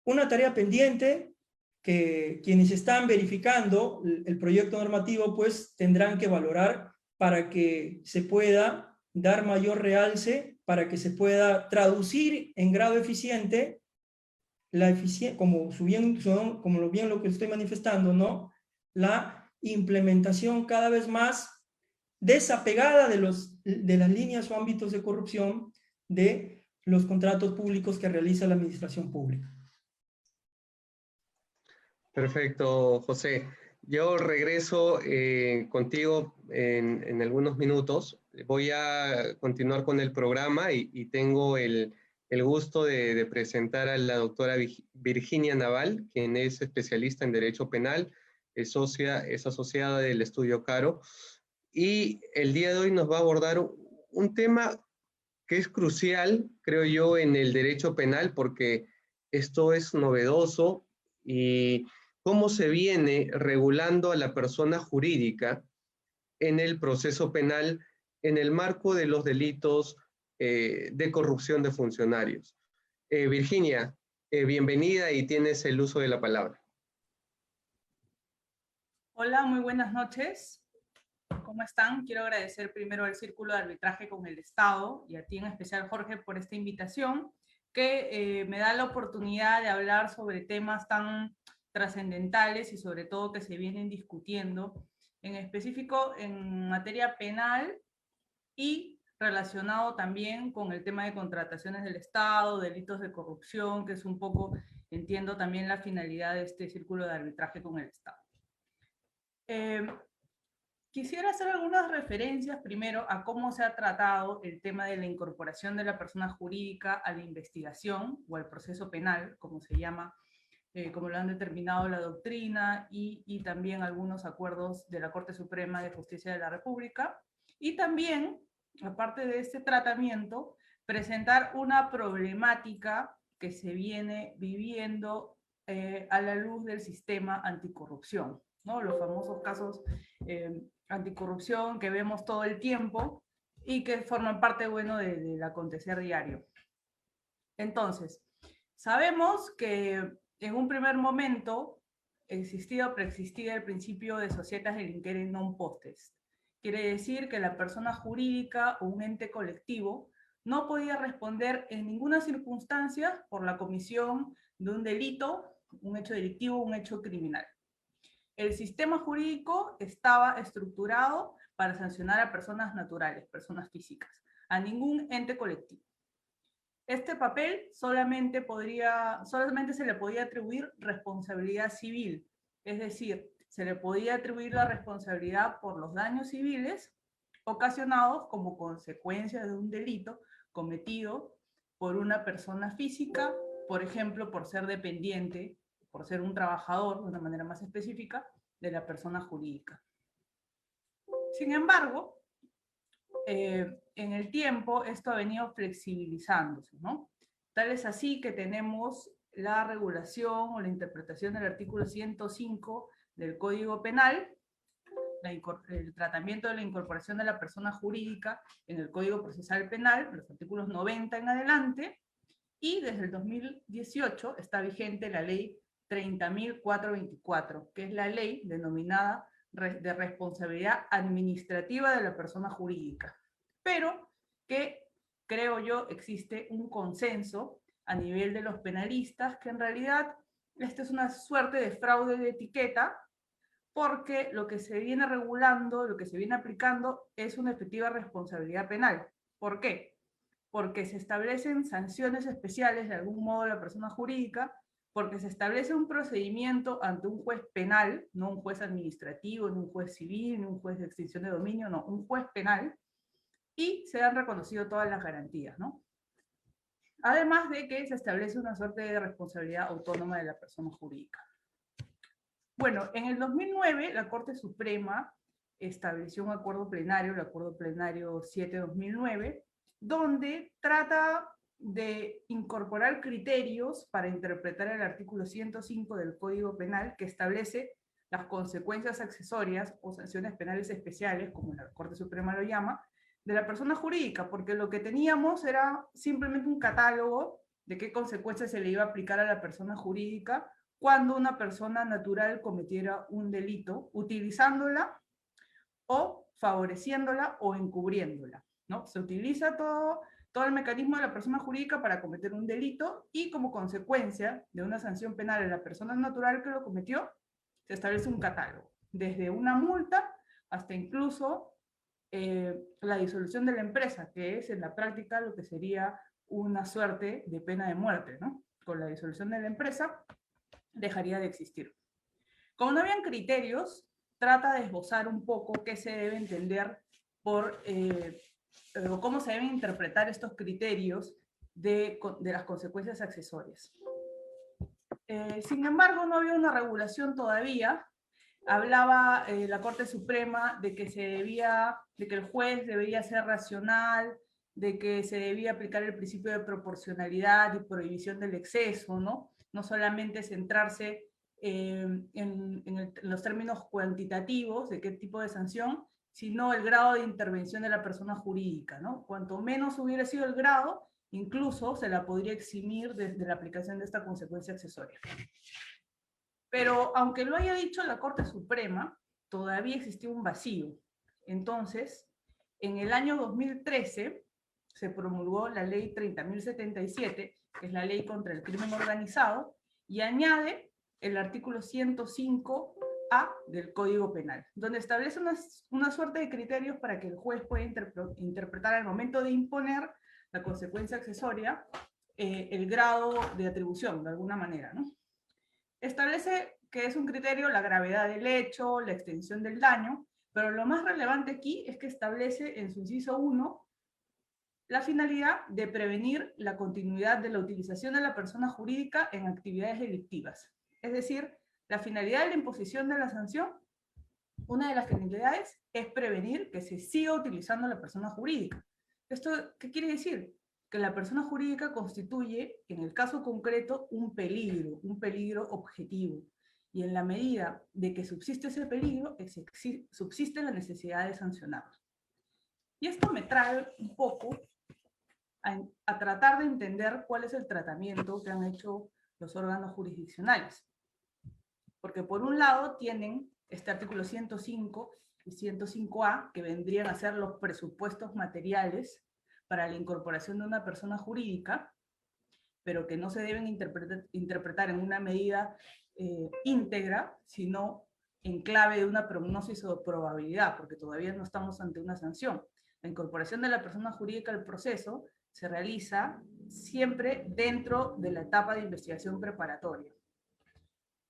Una tarea pendiente que quienes están verificando el proyecto normativo pues tendrán que valorar para que se pueda dar mayor realce, para que se pueda traducir en grado eficiente como bien lo que estoy manifestando, ¿no?, la implementación cada vez más desapegada de las líneas o ámbitos de corrupción de los contratos públicos que realiza la administración pública. Perfecto, José. Yo regreso contigo en algunos minutos. Voy a continuar con el programa y tengo el gusto de presentar a la doctora Virginia Naval, quien es especialista en Derecho Penal, es asociada del Estudio Caro, y el día de hoy nos va a abordar un tema que es crucial, creo yo, en el derecho penal, porque esto es novedoso y cómo se viene regulando a la persona jurídica en el proceso penal en el marco de los delitos de corrupción de funcionarios. Virginia, bienvenida y tienes el uso de la palabra. Hola, muy buenas noches. ¿Cómo están? Quiero agradecer primero al Círculo de Arbitraje con el Estado y a ti en especial, Jorge, por esta invitación que me da la oportunidad de hablar sobre temas tan trascendentales y sobre todo que se vienen discutiendo, en específico en materia penal y relacionado también con el tema de contrataciones del Estado, delitos de corrupción, que es un poco, entiendo, también la finalidad de este Círculo de Arbitraje con el Estado. Quisiera hacer algunas referencias primero a cómo se ha tratado el tema de la incorporación de la persona jurídica a la investigación o al proceso penal, como se llama, como lo han determinado la doctrina y también algunos acuerdos de la Corte Suprema de Justicia de la República. Y también, aparte de este tratamiento, presentar una problemática que se viene viviendo a la luz del sistema anticorrupción, ¿no? Los famosos casos anticorrupción que vemos todo el tiempo y que forman parte, bueno, del acontecer diario. Entonces, sabemos que en un primer momento existía o preexistía el principio de societas delinquere non postes. Quiere decir que la persona jurídica o un ente colectivo no podía responder en ninguna circunstancia por la comisión de un delito, un hecho delictivo, un hecho criminal. El sistema jurídico estaba estructurado para sancionar a personas naturales, personas físicas. a ningún ente colectivo. Este papel solamente se le podía atribuir responsabilidad civil, es decir, se le podía atribuir la responsabilidad por los daños civiles ocasionados como consecuencia de un delito cometido por una persona física, por ejemplo, por ser dependiente, por ser un trabajador, de una manera más específica, de la persona jurídica. Sin embargo, en el tiempo esto ha venido flexibilizándose, ¿no? Tal es así que tenemos la regulación o la interpretación del artículo 105 del Código Penal, el tratamiento de la incorporación de la persona jurídica en el Código Procesal Penal, los artículos 90 en adelante, y desde el 2018 está vigente la ley 30.424, que es la ley denominada de responsabilidad administrativa de la persona jurídica, pero que creo yo existe un consenso a nivel de los penalistas que en realidad esta es una suerte de fraude de etiqueta, porque lo que se viene regulando, lo que se viene aplicando es una efectiva responsabilidad penal. ¿Por qué? Porque se establecen sanciones especiales de algún modo a la persona jurídica, porque se establece un procedimiento ante un juez penal, no un juez administrativo, ni un juez civil, ni un juez de extinción de dominio, no, un juez penal, y se han reconocido todas las garantías, ¿no? Además de que se establece una suerte de responsabilidad autónoma de la persona jurídica. Bueno, en el 2009 la Corte Suprema estableció un acuerdo plenario, el Acuerdo Plenario 7/2009, donde trata de incorporar criterios para interpretar el artículo 105 del Código Penal, que establece las consecuencias accesorias o sanciones penales especiales, como la Corte Suprema lo llama, de la persona jurídica, porque lo que teníamos era simplemente un catálogo de qué consecuencias se le iba a aplicar a la persona jurídica cuando una persona natural cometiera un delito, utilizándola o favoreciéndola o encubriéndola, ¿no? Se utiliza todo el mecanismo de la persona jurídica para cometer un delito y como consecuencia de una sanción penal a la persona natural que lo cometió, se establece un catálogo, desde una multa hasta incluso la disolución de la empresa, que es en la práctica lo que sería una suerte de pena de muerte, ¿no? Con la disolución de la empresa dejaría de existir. Como no habían criterios, trata de esbozar un poco qué se debe entender por, o cómo se deben interpretar estos criterios de las consecuencias accesorias. Sin embargo, no había una regulación todavía. Hablaba la Corte Suprema de que el juez debería ser racional, de que se debía aplicar el principio de proporcionalidad y prohibición del exceso, ¿no? No solamente centrarse en los términos cuantitativos de qué tipo de sanción, sino el grado de intervención de la persona jurídica, ¿no? Cuanto menos hubiera sido el grado, incluso se la podría eximir de la aplicación de esta consecuencia accesoria. Pero aunque lo haya dicho la Corte Suprema, todavía existía un vacío. Entonces, en el año 2013 se promulgó la ley 30.077, que es la ley contra el crimen organizado, y añade el artículo 105A del Código Penal, donde establece una suerte de criterios para que el juez pueda interpretar al momento de imponer la consecuencia accesoria el grado de atribución, de alguna manera, ¿no? Establece que es un criterio la gravedad del hecho, la extensión del daño, pero lo más relevante aquí es que establece en su inciso 1 la finalidad de prevenir la continuidad de la utilización de la persona jurídica en actividades delictivas. Es decir, la finalidad de la imposición de la sanción, una de las finalidades es prevenir que se siga utilizando la persona jurídica. ¿Esto qué quiere decir? Que la persona jurídica constituye, en el caso concreto, un peligro objetivo. Y en la medida de que subsiste ese peligro, subsiste la necesidad de sancionarlo. Y esto me trae un poco a tratar de entender cuál es el tratamiento que han hecho los órganos jurisdiccionales. Porque por un lado tienen este artículo 105 y 105A, que vendrían a ser los presupuestos materiales para la incorporación de una persona jurídica, pero que no se deben interpretar en una medida íntegra, sino en clave de una prognosis o probabilidad, porque todavía no estamos ante una sanción. La incorporación de la persona jurídica al proceso se realiza siempre dentro de la etapa de investigación preparatoria.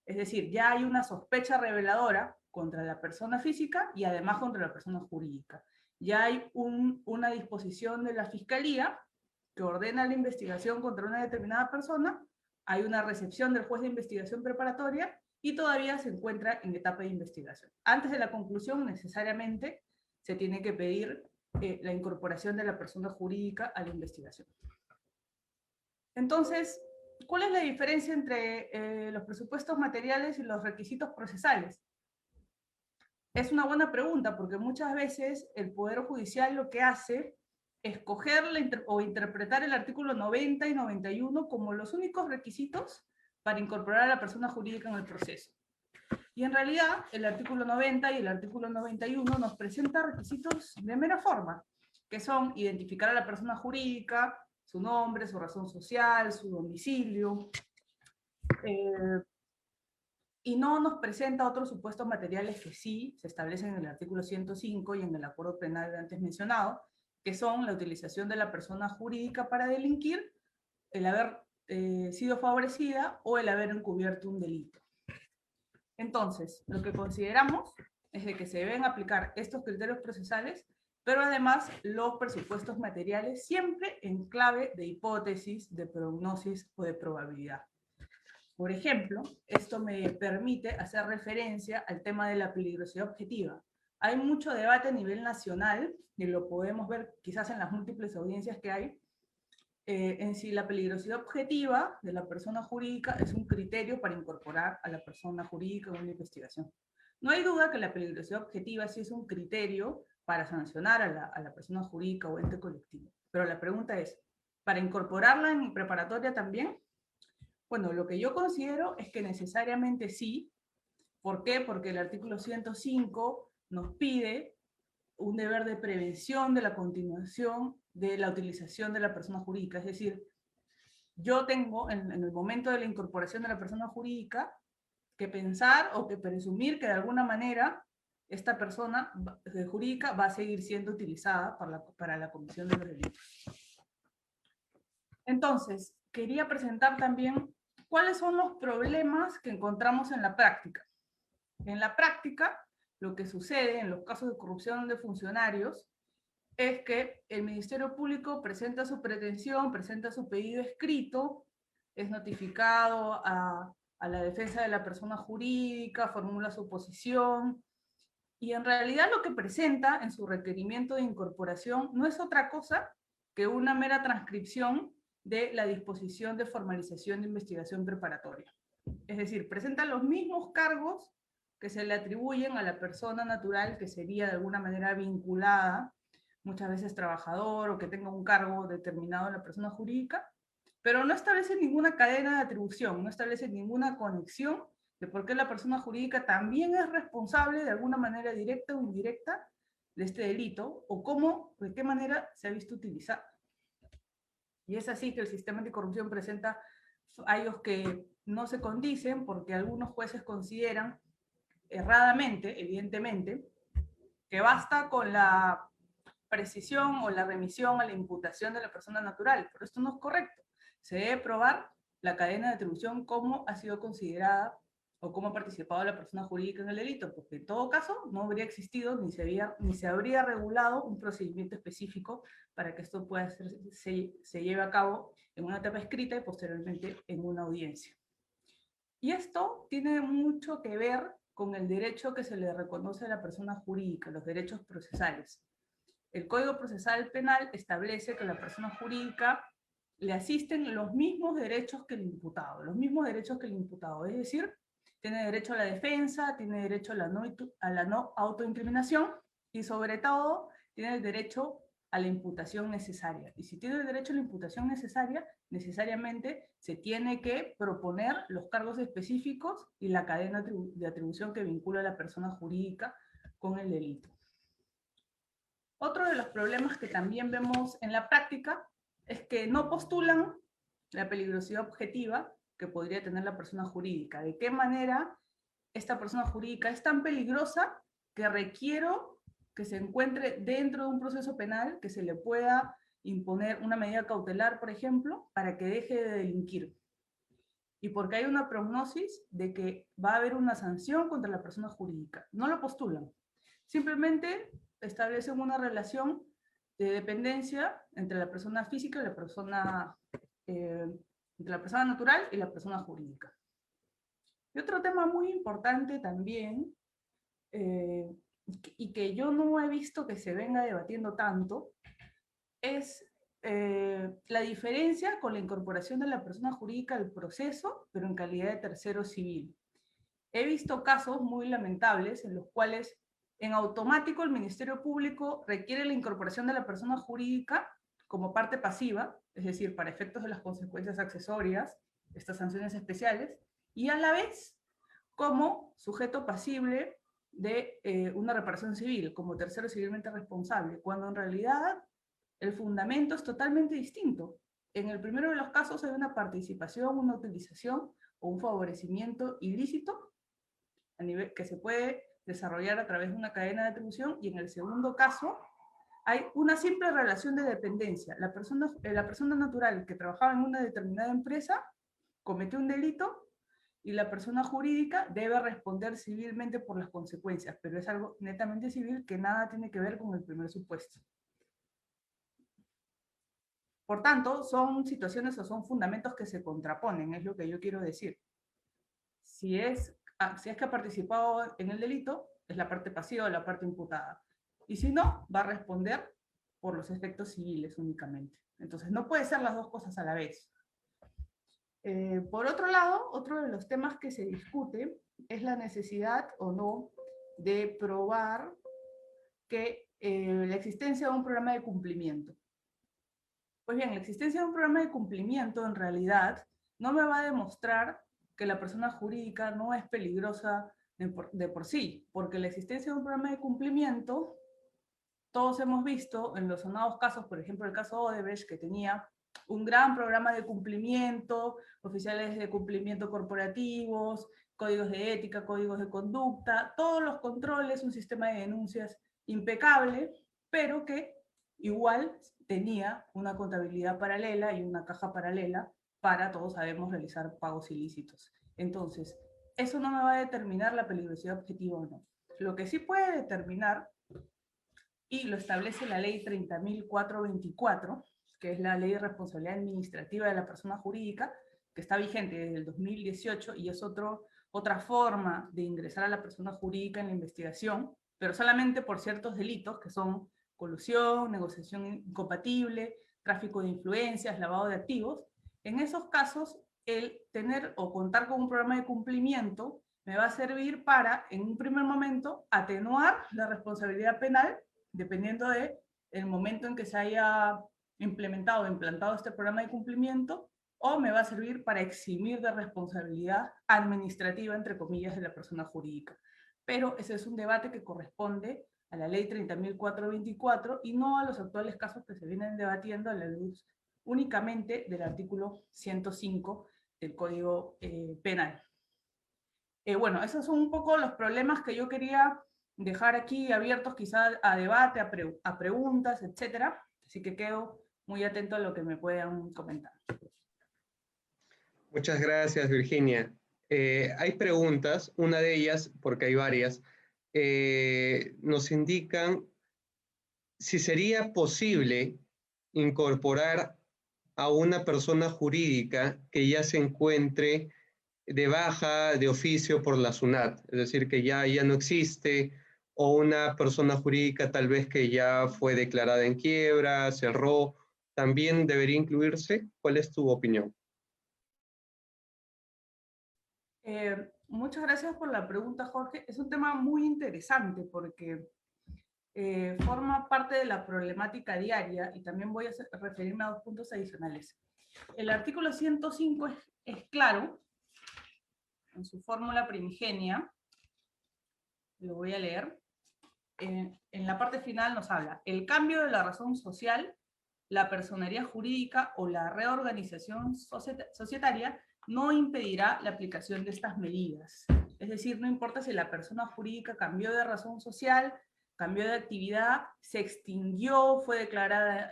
Es decir, ya hay una sospecha reveladora contra la persona física y además contra la persona jurídica. Ya hay una disposición de la Fiscalía que ordena la investigación contra una determinada persona, hay una recepción del juez de investigación preparatoria y todavía se encuentra en etapa de investigación. Antes de la conclusión, necesariamente, se tiene que pedir la incorporación de la persona jurídica a la investigación. Entonces, ¿cuál es la diferencia entre los presupuestos materiales y los requisitos procesales? Es una buena pregunta, porque muchas veces el Poder Judicial lo que hace es coger o interpretar el artículo 90 y 91 como los únicos requisitos para incorporar a la persona jurídica en el proceso. Y en realidad, el artículo 90 y el artículo 91 nos presenta requisitos de mera forma, que son identificar a la persona jurídica, su nombre, su razón social, su domicilio, y no nos presenta otros supuestos materiales que sí se establecen en el artículo 105 y en el acuerdo penal antes mencionado, que son la utilización de la persona jurídica para delinquir, el haber sido favorecida o el haber encubierto un delito. Entonces, lo que consideramos es de que se deben aplicar estos criterios procesales, pero además los presupuestos materiales siempre en clave de hipótesis, de prognosis o de probabilidad. Por ejemplo, esto me permite hacer referencia al tema de la peligrosidad objetiva. Hay mucho debate a nivel nacional, y lo podemos ver quizás en las múltiples audiencias que hay, en si la peligrosidad objetiva de la persona jurídica es un criterio para incorporar a la persona jurídica en una investigación. No hay duda que la peligrosidad objetiva sí es un criterio para sancionar a la persona jurídica o ente colectivo. Pero la pregunta es, ¿para incorporarla en preparatoria también? Bueno, lo que yo considero es que necesariamente sí. ¿Por qué? Porque el artículo 105 nos pide un deber de prevención de la continuación de la utilización de la persona jurídica. Es decir, yo tengo en el momento de la incorporación de la persona jurídica que pensar o que presumir que de alguna manera esta persona jurídica va a seguir siendo utilizada para la comisión de los delitos. Entonces, quería presentar también cuáles son los problemas que encontramos en la práctica. En la práctica, lo que sucede en los casos de corrupción de funcionarios es que el Ministerio Público presenta su pretensión, presenta su pedido escrito, es notificado a la defensa de la persona jurídica, formula su posición, y en realidad lo que presenta en su requerimiento de incorporación no es otra cosa que una mera transcripción de la disposición de formalización de investigación preparatoria. Es decir, presenta los mismos cargos que se le atribuyen a la persona natural que sería de alguna manera vinculada, muchas veces trabajador o que tenga un cargo determinado en la persona jurídica, pero no establece ninguna cadena de atribución, no establece ninguna conexión de por qué la persona jurídica también es responsable de alguna manera directa o indirecta de este delito, o cómo, de qué manera se ha visto utilizado. Y es así que el sistema anticorrupción presenta fallos que no se condicen porque algunos jueces consideran erradamente, evidentemente, que basta con la precisión o la remisión a la imputación de la persona natural, pero esto no es correcto. Se debe probar la cadena de atribución, cómo ha sido considerada o cómo ha participado la persona jurídica en el delito, porque en todo caso no habría existido ni se habría regulado un procedimiento específico para que esto pueda se lleve a cabo en una etapa escrita y posteriormente en una audiencia. Y esto tiene mucho que ver con el derecho que se le reconoce a la persona jurídica, los derechos procesales. El Código Procesal Penal establece que a la persona jurídica le asisten los mismos derechos que el imputado, es decir, tiene derecho a la defensa, tiene derecho a la no autoincriminación y sobre todo tiene el derecho a la imputación necesaria. Y si tiene el derecho a la imputación necesaria, necesariamente se tiene que proponer los cargos específicos y la cadena de atribución que vincula a la persona jurídica con el delito. Otro de los problemas que también vemos en la práctica es que no postulan la peligrosidad objetiva que podría tener la persona jurídica. ¿De qué manera esta persona jurídica es tan peligrosa que requiero que se encuentre dentro de un proceso penal, que se le pueda imponer una medida cautelar, por ejemplo, para que deje de delinquir. Y porque hay una prognosis de que va a haber una sanción contra la persona jurídica. No lo postulan. Simplemente establecen una relación de dependencia entre la persona física y la persona, entre la persona natural y la persona jurídica. Y otro tema muy importante también, y que yo no he visto que se venga debatiendo tanto, es la diferencia con la incorporación de la persona jurídica al proceso, pero en calidad de tercero civil. He visto casos muy lamentables en los cuales en automático el Ministerio Público requiere la incorporación de la persona jurídica como parte pasiva, es decir, para efectos de las consecuencias accesorias, estas sanciones especiales, y a la vez como sujeto pasible de una reparación civil, como tercero civilmente responsable, cuando en realidad el fundamento es totalmente distinto. En el primero de los casos hay una participación, una utilización o un favorecimiento ilícito a nivel que se puede desarrollar a través de una cadena de atribución, y en el segundo caso hay una simple relación de dependencia. La persona natural que trabajaba en una determinada empresa cometió un delito y la persona jurídica debe responder civilmente por las consecuencias, pero es algo netamente civil que nada tiene que ver con el primer supuesto. Por tanto, son situaciones o son fundamentos que se contraponen, es lo que yo quiero decir. Si es que ha participado en el delito, es la parte pasiva o la parte imputada. Y si no, va a responder por los efectos civiles únicamente. Entonces, no puede ser las dos cosas a la vez. Por otro lado, otro de los temas que se discute es la necesidad o no de probar que la existencia de un programa de cumplimiento. Pues bien, la existencia de un programa de cumplimiento en realidad no me va a demostrar que la persona jurídica no es peligrosa de por sí, porque la existencia de un programa de cumplimiento, todos hemos visto en los sonados casos, por ejemplo el caso Odebrecht, que tenía un gran programa de cumplimiento, oficiales de cumplimiento corporativos, códigos de ética, códigos de conducta, todos los controles, un sistema de denuncias impecable, pero que igual tenía una contabilidad paralela y una caja paralela para, todos sabemos, realizar pagos ilícitos. Entonces, eso no me va a determinar la peligrosidad objetiva o no. Lo que sí puede determinar, y lo establece la ley 30.424, que es la ley de responsabilidad administrativa de la persona jurídica, que está vigente desde el 2018 y es otra forma de ingresar a la persona jurídica en la investigación, pero solamente por ciertos delitos que son colusión, negociación incompatible, tráfico de influencias, lavado de activos. En esos casos, el tener o contar con un programa de cumplimiento me va a servir para, en un primer momento, atenuar la responsabilidad penal, dependiendo del momento en que se haya implementado o implantado este programa de cumplimiento, o me va a servir para eximir de responsabilidad administrativa, entre comillas, de la persona jurídica. Pero ese es un debate que corresponde a la ley 30.424 y no a los actuales casos que se vienen debatiendo a la luz únicamente del artículo 105 del Código Penal. Bueno, esos son un poco los problemas que yo quería dejar aquí abiertos quizá a debate, a preguntas, etc. Así que quedo muy atento a lo que me puedan comentar. Muchas gracias, Virginia. Hay preguntas, una de ellas, porque hay varias, nos indican si sería posible incorporar a una persona jurídica que ya se encuentre de baja de oficio por la SUNAT, es decir, que ya no existe, o una persona jurídica tal vez que ya fue declarada en quiebra, cerró, ¿también debería incluirse? ¿Cuál es tu opinión? Muchas gracias por la pregunta, Jorge. Es un tema muy interesante porque forma parte de la problemática diaria y también voy a referirme a dos puntos adicionales. El artículo 105 es claro en su fórmula primigenia, lo voy a leer. En la parte final nos habla: el cambio de la razón social, la personería jurídica o la reorganización societaria no impedirá la aplicación de estas medidas. Es decir, no importa si la persona jurídica cambió de razón social, cambió de actividad, se extinguió, fue declarada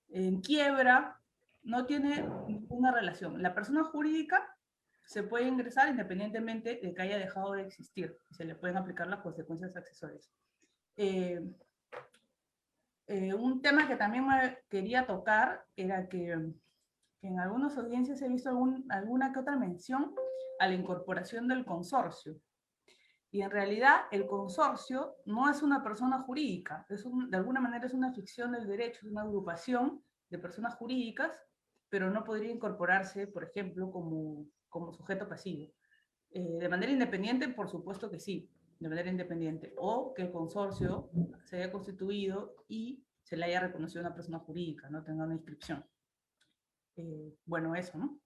en quiebra, no tiene ninguna relación. La persona jurídica se puede ingresar independientemente de que haya dejado de existir. Se le pueden aplicar las consecuencias accesorias. Un tema que también me quería tocar era que en algunas audiencias he visto alguna que otra mención a la incorporación del consorcio. Y en realidad el consorcio no es una persona jurídica, de alguna manera es una ficción del derecho, es una agrupación de personas jurídicas, pero no podría incorporarse, por ejemplo, como sujeto pasivo. De manera independiente, por supuesto que sí, de manera independiente, o que el consorcio se haya constituido y se le haya reconocido una persona jurídica, no tenga una inscripción. Bueno, eso, ¿no?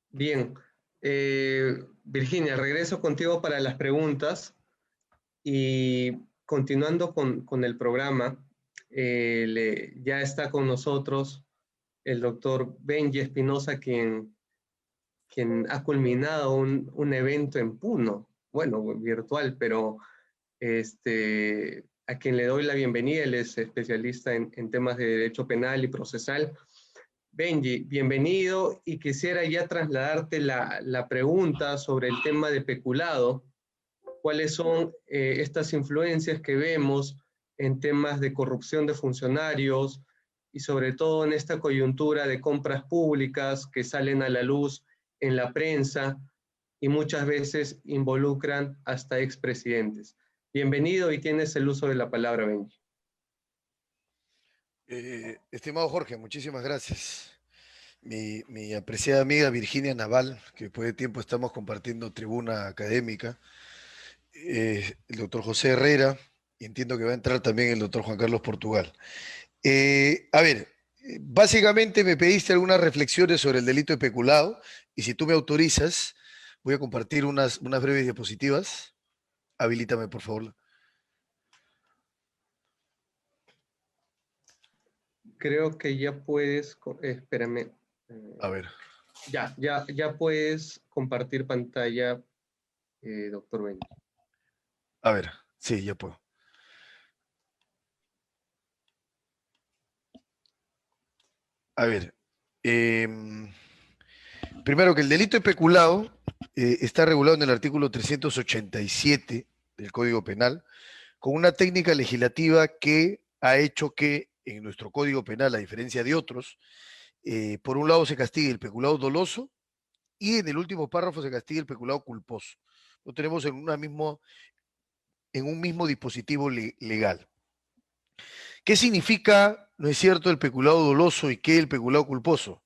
Bien. Virginia, regreso contigo para las preguntas y continuando con el programa, ya está con nosotros el doctor Benji Espinosa, quien ha culminado un evento en Puno, bueno, virtual, pero a quien le doy la bienvenida. Él es especialista en temas de derecho penal y procesal. Benji, bienvenido, y quisiera ya trasladarte la pregunta sobre el tema de peculado. ¿Cuáles son estas influencias que vemos en temas de corrupción de funcionarios y sobre todo en esta coyuntura de compras públicas que salen a la luz en la prensa y muchas veces involucran hasta expresidentes? Bienvenido y tienes el uso de la palabra, Benji. Estimado Jorge, muchísimas gracias. Mi apreciada amiga Virginia Naval, que después de tiempo estamos compartiendo tribuna académica, el doctor José Herrera, y entiendo que va a entrar también el doctor Juan Carlos Portugal. Básicamente me pediste algunas reflexiones sobre el delito de peculado, y si tú me autorizas, voy a compartir unas breves diapositivas. Habilítame, por favor. Creo que ya puedes, espérame. A ver. Ya puedes compartir pantalla, doctor Benji. A ver, sí, ya puedo. A ver, primero que el delito de peculado está regulado en el artículo 387 del Código Penal, con una técnica legislativa que ha hecho que en nuestro Código Penal, a diferencia de otros, por un lado se castigue el peculado doloso y en el último párrafo se castigue el peculado culposo. Lo tenemos en un mismo dispositivo legal. ¿Qué significa, no es cierto, el peculado doloso y qué el peculado culposo?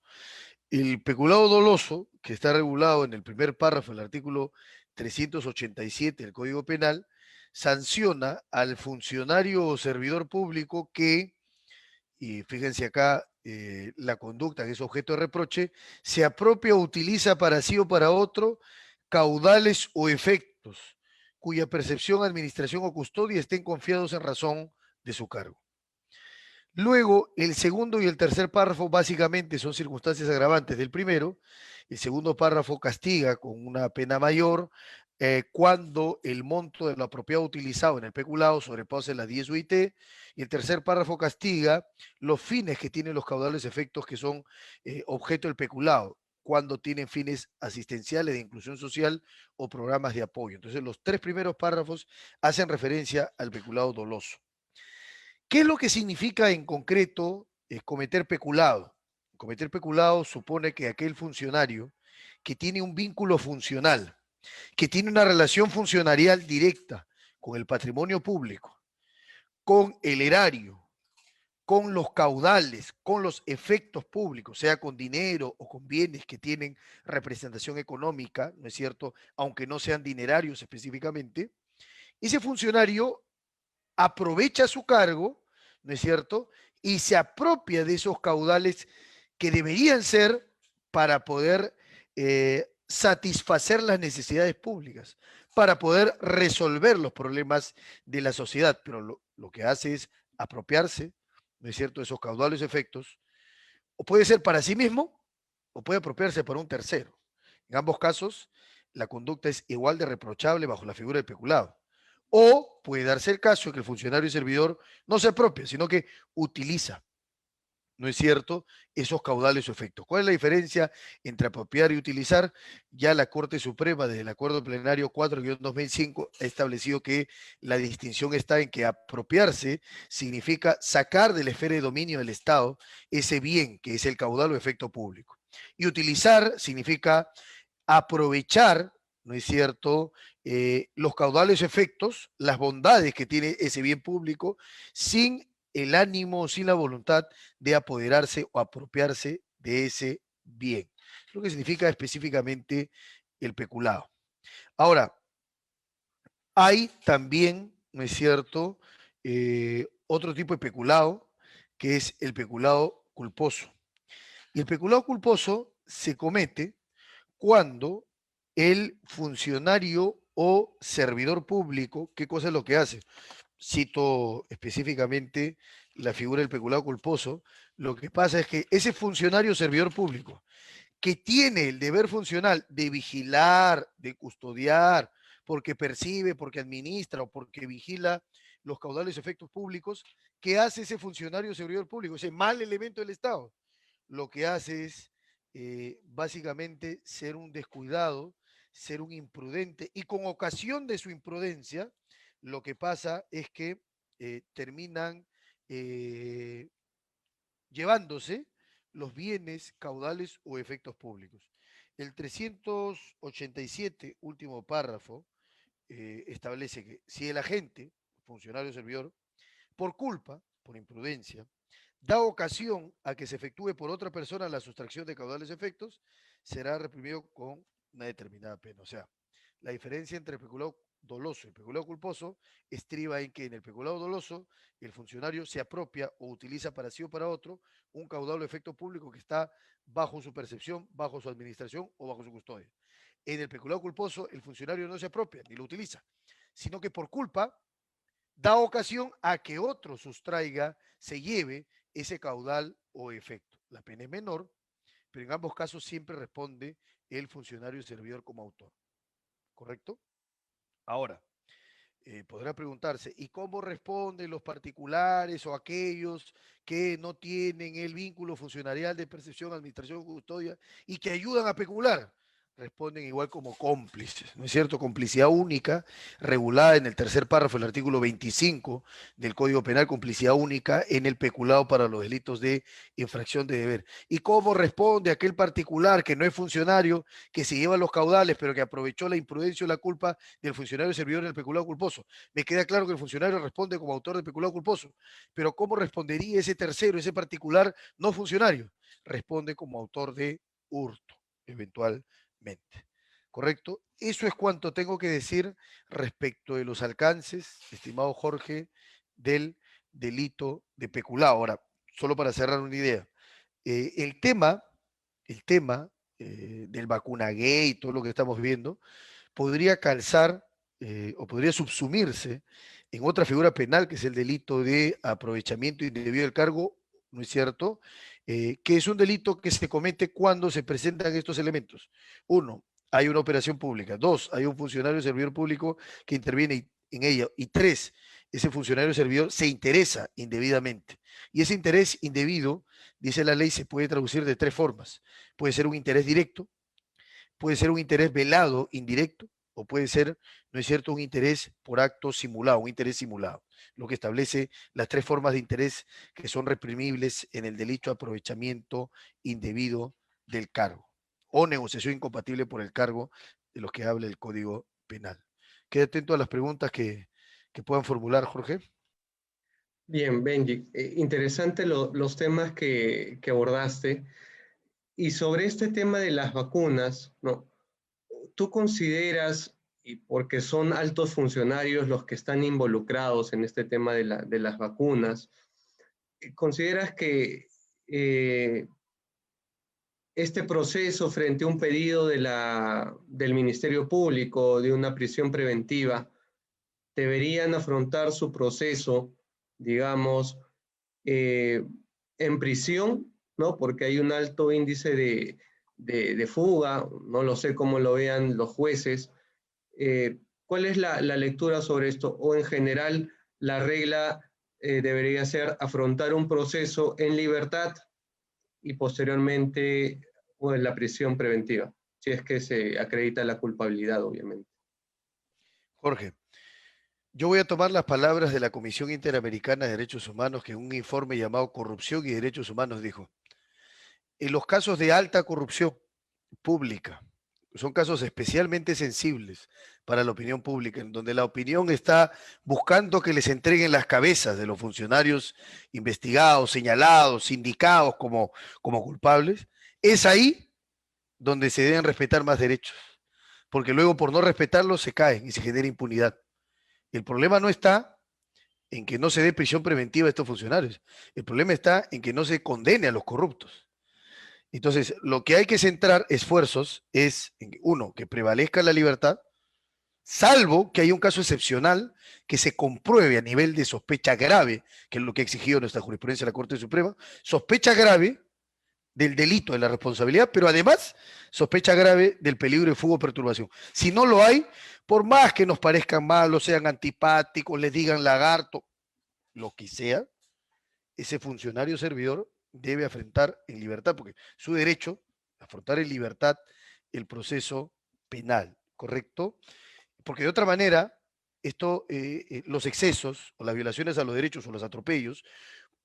El peculado doloso, que está regulado en el primer párrafo del artículo 387 del Código Penal, sanciona al funcionario o servidor público que, y fíjense acá la conducta que es objeto de reproche, se apropia o utiliza para sí o para otro caudales o efectos cuya percepción, administración o custodia estén confiados en razón de su cargo. Luego, el segundo y el tercer párrafo básicamente son circunstancias agravantes del primero. El segundo párrafo castiga con una pena mayor cuando el monto de lo apropiado utilizado en el peculado sobrepase las 10 UIT. Y el tercer párrafo castiga los fines que tienen los caudales efectos que son objeto del peculado, cuando tienen fines asistenciales de inclusión social o programas de apoyo. Entonces, los tres primeros párrafos hacen referencia al peculado doloso. ¿Qué es lo que significa en concreto cometer peculado? Cometer peculado supone que aquel funcionario que tiene un vínculo funcional, que tiene una relación funcionarial directa con el patrimonio público, con el erario, con los caudales, con los efectos públicos, sea con dinero o con bienes que tienen representación económica, ¿no es cierto? Aunque no sean dinerarios específicamente, ese funcionario aprovecha su cargo, ¿no es cierto? Y se apropia de esos caudales que deberían ser para poder satisfacer las necesidades públicas, para poder resolver los problemas de la sociedad. Pero lo que hace es apropiarse, ¿no es cierto?, de esos caudales efectos, o puede ser para sí mismo, o puede apropiarse para un tercero. En ambos casos, la conducta es igual de reprochable bajo la figura del peculado. O puede darse el caso de que el funcionario servidor no se apropia, sino que utiliza, ¿no es cierto?, esos caudales o efectos. ¿Cuál es la diferencia entre apropiar y utilizar? Ya la Corte Suprema, desde el Acuerdo Plenario 4-2005, ha establecido que la distinción está en que apropiarse significa sacar de la esfera de dominio del Estado ese bien que es el caudal o efecto público. Y utilizar significa aprovechar, ¿no es cierto?, los caudales o efectos, las bondades que tiene ese bien público, sin el ánimo, sin la voluntad de apoderarse o apropiarse de ese bien. Lo que significa específicamente el peculado. Ahora, hay también, ¿no es cierto?, otro tipo de peculado, que es el peculado culposo. Y el peculado culposo se comete cuando el funcionario o servidor público, ¿qué cosa es lo que hace? Cito específicamente la figura del peculado culposo. Lo que pasa es que ese funcionario o servidor público que tiene el deber funcional de vigilar, de custodiar, porque percibe, porque administra o porque vigila los caudales y efectos públicos, ¿qué hace ese funcionario o servidor público? Ese mal elemento del Estado. Lo que hace es básicamente ser un descuidado, ser un imprudente, y con ocasión de su imprudencia, lo que pasa es que terminan eh, llevándose los bienes, caudales o efectos públicos. El 387, último párrafo, establece que si el agente, funcionario o servidor, por culpa, por imprudencia, da ocasión a que se efectúe por otra persona la sustracción de caudales efectos, será reprimido con una determinada pena. O sea, la diferencia entre el peculado doloso y el peculado culposo estriba en que en el peculado doloso el funcionario se apropia o utiliza para sí o para otro un caudal o efecto público que está bajo su percepción, bajo su administración o bajo su custodia. En el peculado culposo el funcionario no se apropia ni lo utiliza, sino que por culpa da ocasión a que otro sustraiga, se lleve ese caudal o efecto. La pena es menor, pero en ambos casos siempre responde el funcionario servidor como autor. ¿Correcto? Ahora, podrá preguntarse, ¿y cómo responden los particulares o aquellos que no tienen el vínculo funcionarial de percepción, administración, custodia y que ayudan a pecular? Responden igual como cómplices, ¿no es cierto? Complicidad única, regulada en el tercer párrafo del artículo 25 del Código Penal, complicidad única en el peculado para los delitos de infracción de deber. ¿Y cómo responde aquel particular que no es funcionario, que se lleva los caudales, pero que aprovechó la imprudencia o la culpa del funcionario servidor en el peculado culposo? Me queda claro que el funcionario responde como autor del peculado culposo, pero ¿cómo respondería ese tercero, ese particular no funcionario? Responde como autor de hurto, eventualmente. ¿Correcto? Eso es cuanto tengo que decir respecto de los alcances, estimado Jorge, del delito de peculado. Ahora, solo para cerrar una idea, el tema del vacunagate y todo lo que estamos viendo, podría calzar o podría subsumirse en otra figura penal, que es el delito de aprovechamiento indebido del cargo, ¿no es cierto? Que es un delito que se comete cuando se presentan estos elementos. Uno, hay una operación pública. Dos, hay un funcionario servidor público que interviene en ella. Y tres, ese funcionario servidor se interesa indebidamente. Y ese interés indebido, dice la ley, se puede traducir de tres formas. Puede ser un interés directo, puede ser un interés velado, indirecto, o puede ser, ¿no es cierto?, un interés por acto simulado, un interés simulado, lo que establece las tres formas de interés que son reprimibles en el delito de aprovechamiento indebido del cargo o negociación incompatible por el cargo de los que habla el Código Penal. Quede atento a las preguntas que puedan formular, Jorge. Bien, Benji, interesante los temas que abordaste. Y sobre este tema de las vacunas, ¿no? ¿Tú consideras, y porque son altos funcionarios los que están involucrados en este tema de las vacunas, consideras que este proceso frente a un pedido del Ministerio Público de una prisión preventiva deberían afrontar su proceso, digamos, en prisión, ¿no? Porque hay un alto índice de fuga, no lo sé cómo lo vean los jueces, ¿Cuál es la lectura sobre esto? O en general, la regla debería ser afrontar un proceso en libertad y posteriormente la prisión preventiva, si es que se acredita la culpabilidad, obviamente. Jorge, yo voy a tomar las palabras de la Comisión Interamericana de Derechos Humanos, que en un informe llamado Corrupción y Derechos Humanos dijo: en los casos de alta corrupción pública, son casos especialmente sensibles para la opinión pública, en donde la opinión está buscando que les entreguen las cabezas de los funcionarios investigados, señalados, indicados como culpables, es ahí donde se deben respetar más derechos, porque luego por no respetarlos se caen y se genera impunidad. El problema no está en que no se dé prisión preventiva a estos funcionarios, el problema está en que no se condene a los corruptos. Entonces, lo que hay que centrar esfuerzos es, en, uno, que prevalezca la libertad, salvo que haya un caso excepcional que se compruebe a nivel de sospecha grave, que es lo que ha exigido nuestra jurisprudencia de la Corte Suprema, sospecha grave del delito, de la responsabilidad, pero además sospecha grave del peligro de fuga o perturbación. Si no lo hay, por más que nos parezcan malos, sean antipáticos, les digan lagarto, lo que sea, ese funcionario servidor debe afrontar en libertad, porque su derecho a afrontar en libertad el proceso penal, ¿correcto? Porque de otra manera, los excesos o las violaciones a los derechos o los atropellos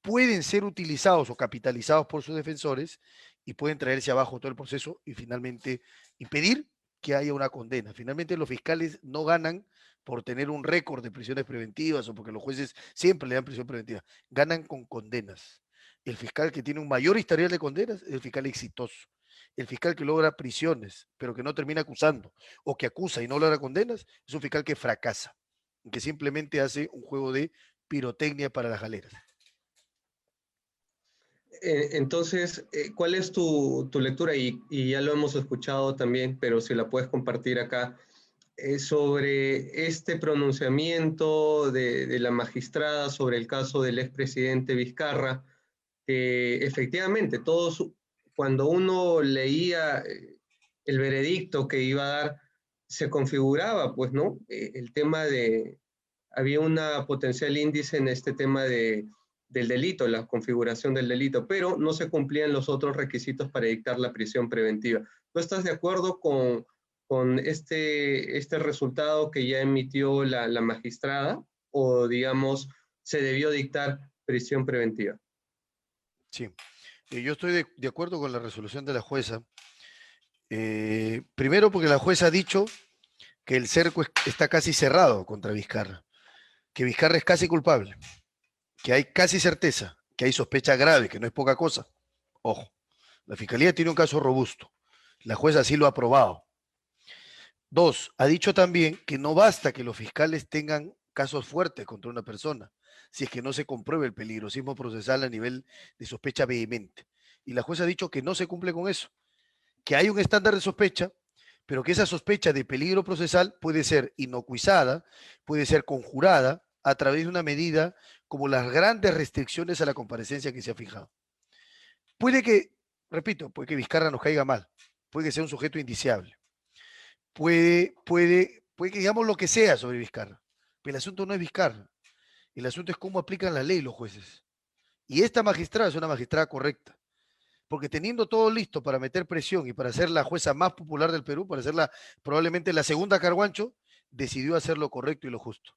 pueden ser utilizados o capitalizados por sus defensores y pueden traerse abajo todo el proceso y finalmente impedir que haya una condena. Finalmente los fiscales no ganan por tener un récord de prisiones preventivas o porque los jueces siempre le dan prisión preventiva, ganan con condenas. El fiscal que tiene un mayor historial de condenas es el fiscal exitoso. El fiscal que logra prisiones, pero que no termina acusando, o que acusa y no logra condenas, es un fiscal que fracasa, que simplemente hace un juego de pirotecnia para las galeras. Entonces, ¿cuál es tu lectura? Y ya lo hemos escuchado también, pero si la puedes compartir acá, sobre este pronunciamiento de la magistrada sobre el caso del expresidente Vizcarra, que efectivamente todos, cuando uno leía el veredicto que iba a dar, se configuraba, pues, ¿no? El tema de, había una potencial índice en este tema del delito, la configuración del delito, pero no se cumplían los otros requisitos para dictar la prisión preventiva. ¿Tú estás de acuerdo con este resultado que ya emitió la magistrada? O, digamos, se debió dictar prisión preventiva. Sí, yo estoy de acuerdo con la resolución de la jueza. Primero porque la jueza ha dicho que el cerco está casi cerrado contra Vizcarra, que Vizcarra es casi culpable, que hay casi certeza, que hay sospecha grave, que no es poca cosa. Ojo, la Fiscalía tiene un caso robusto. La jueza así lo ha aprobado. Dos, ha dicho también que no basta que los fiscales tengan casos fuertes contra una persona, si es que no se compruebe el peligrosismo procesal a nivel de sospecha vehemente. Y la jueza ha dicho que no se cumple con eso, que hay un estándar de sospecha, pero que esa sospecha de peligro procesal puede ser inocuizada, puede ser conjurada a través de una medida como las grandes restricciones a la comparecencia que se ha fijado. Puede que, repito, puede que Vizcarra nos caiga mal, puede que sea un sujeto indiciable, puede que digamos lo que sea sobre Vizcarra, pero el asunto no es Vizcarra, el asunto es cómo aplican la ley los jueces. Y esta magistrada es una magistrada correcta, porque teniendo todo listo para meter presión y para ser la jueza más popular del Perú, para ser probablemente la segunda Carguancho, decidió hacer lo correcto y lo justo.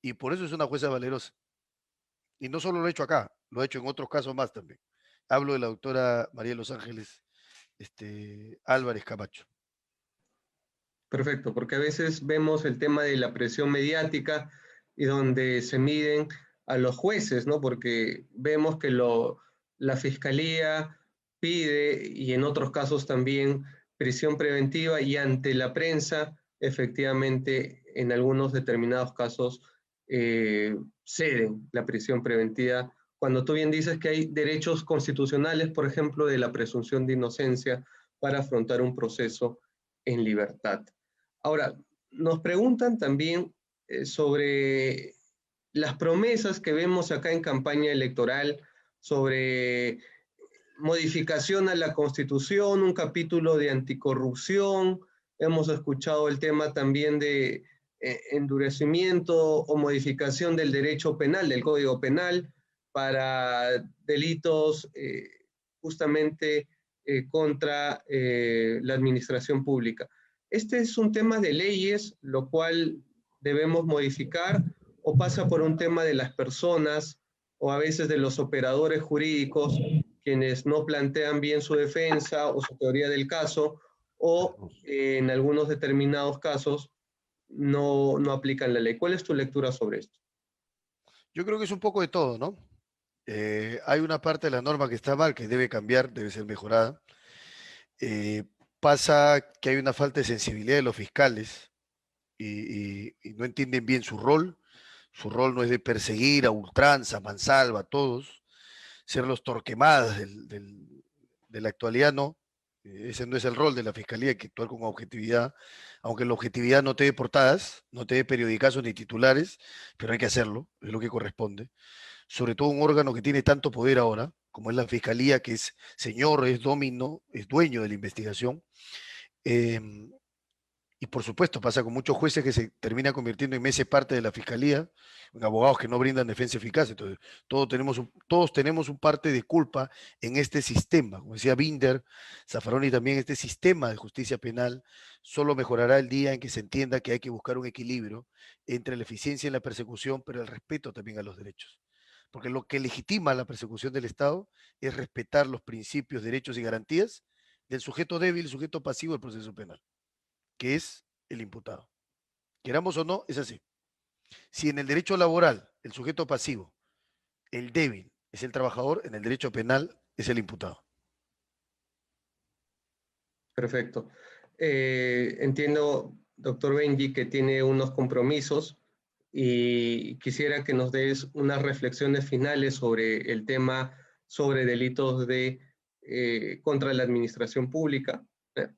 Y por eso es una jueza valerosa. Y no solo lo ha hecho acá, lo ha hecho en otros casos más también. Hablo de la doctora María de los Ángeles Álvarez Camacho. Perfecto, porque a veces vemos el tema de la presión mediática y donde se miden a los jueces, ¿no? Porque vemos que la Fiscalía pide, y en otros casos también, prisión preventiva, y ante la prensa, efectivamente, en algunos determinados casos, ceden la prisión preventiva, cuando tú bien dices que hay derechos constitucionales, por ejemplo, de la presunción de inocencia para afrontar un proceso en libertad. Ahora, nos preguntan también sobre las promesas que vemos acá en campaña electoral, sobre modificación a la Constitución, un capítulo de anticorrupción. Hemos escuchado el tema también de endurecimiento o modificación del derecho penal, del Código Penal, para delitos justamente contra la administración pública. Este es un tema de leyes, lo cual debemos modificar, o pasa por un tema de las personas o a veces de los operadores jurídicos, quienes no plantean bien su defensa o su teoría del caso, o en algunos determinados casos no aplican la ley. ¿Cuál es tu lectura sobre esto? Yo creo que es un poco de todo, ¿no? Hay una parte de la norma que está mal, que debe cambiar, debe ser mejorada. Pasa que hay una falta de sensibilidad de los fiscales y no entienden bien su rol. Su rol no es de perseguir a ultranza, mansalva, a todos, ser los torquemadas de la actualidad, no. Ese no es el rol de la fiscalía, que actuar con objetividad, aunque la objetividad no te dé portadas, no te dé periodicazos ni titulares, pero hay que hacerlo, es lo que corresponde. Sobre todo un órgano que tiene tanto poder ahora, como es la fiscalía, que es señor, es domino, es dueño de la investigación. Eh, y por supuesto pasa con muchos jueces que se terminan convirtiendo en meses parte de la fiscalía, en abogados que no brindan defensa eficaz. Entonces, todos tenemos un parte de culpa en este sistema. Como decía Binder, Zaffaroni también, este sistema de justicia penal solo mejorará el día en que se entienda que hay que buscar un equilibrio entre la eficiencia en la persecución, pero el respeto también a los derechos. Porque lo que legitima la persecución del Estado es respetar los principios, derechos y garantías del sujeto débil, sujeto pasivo del proceso penal, que es el imputado. Queramos o no, es así. Si en el derecho laboral el sujeto pasivo, el débil, es el trabajador, en el derecho penal es el imputado. Perfecto. Entiendo, doctor Benji, que tiene unos compromisos y quisiera que nos des unas reflexiones finales sobre el tema sobre delitos contra la administración pública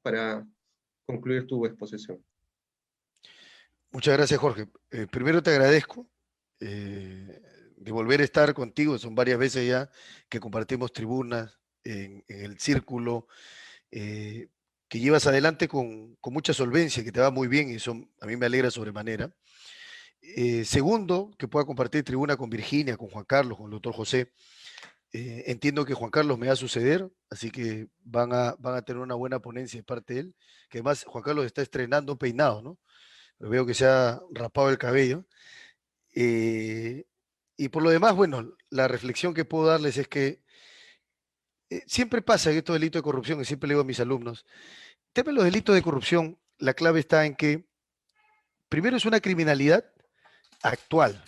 para concluir tu exposición. Muchas gracias, Jorge. Primero te agradezco de volver a estar contigo. Son varias veces ya que compartimos tribunas en el círculo, que llevas adelante con mucha solvencia, que te va muy bien y eso a mí me alegra sobremanera. Segundo, que pueda compartir tribuna con Virginia, con Juan Carlos, con el doctor José. Entiendo que Juan Carlos me va a suceder, así que van a tener una buena ponencia de parte de él, que además Juan Carlos está estrenando un peinado, ¿no? Veo que se ha rapado el cabello. Y por lo demás, bueno, la reflexión que puedo darles es que siempre pasa en estos delitos de corrupción, y siempre le digo a mis alumnos, el tema de los delitos de corrupción, la clave está en que primero es una criminalidad actual.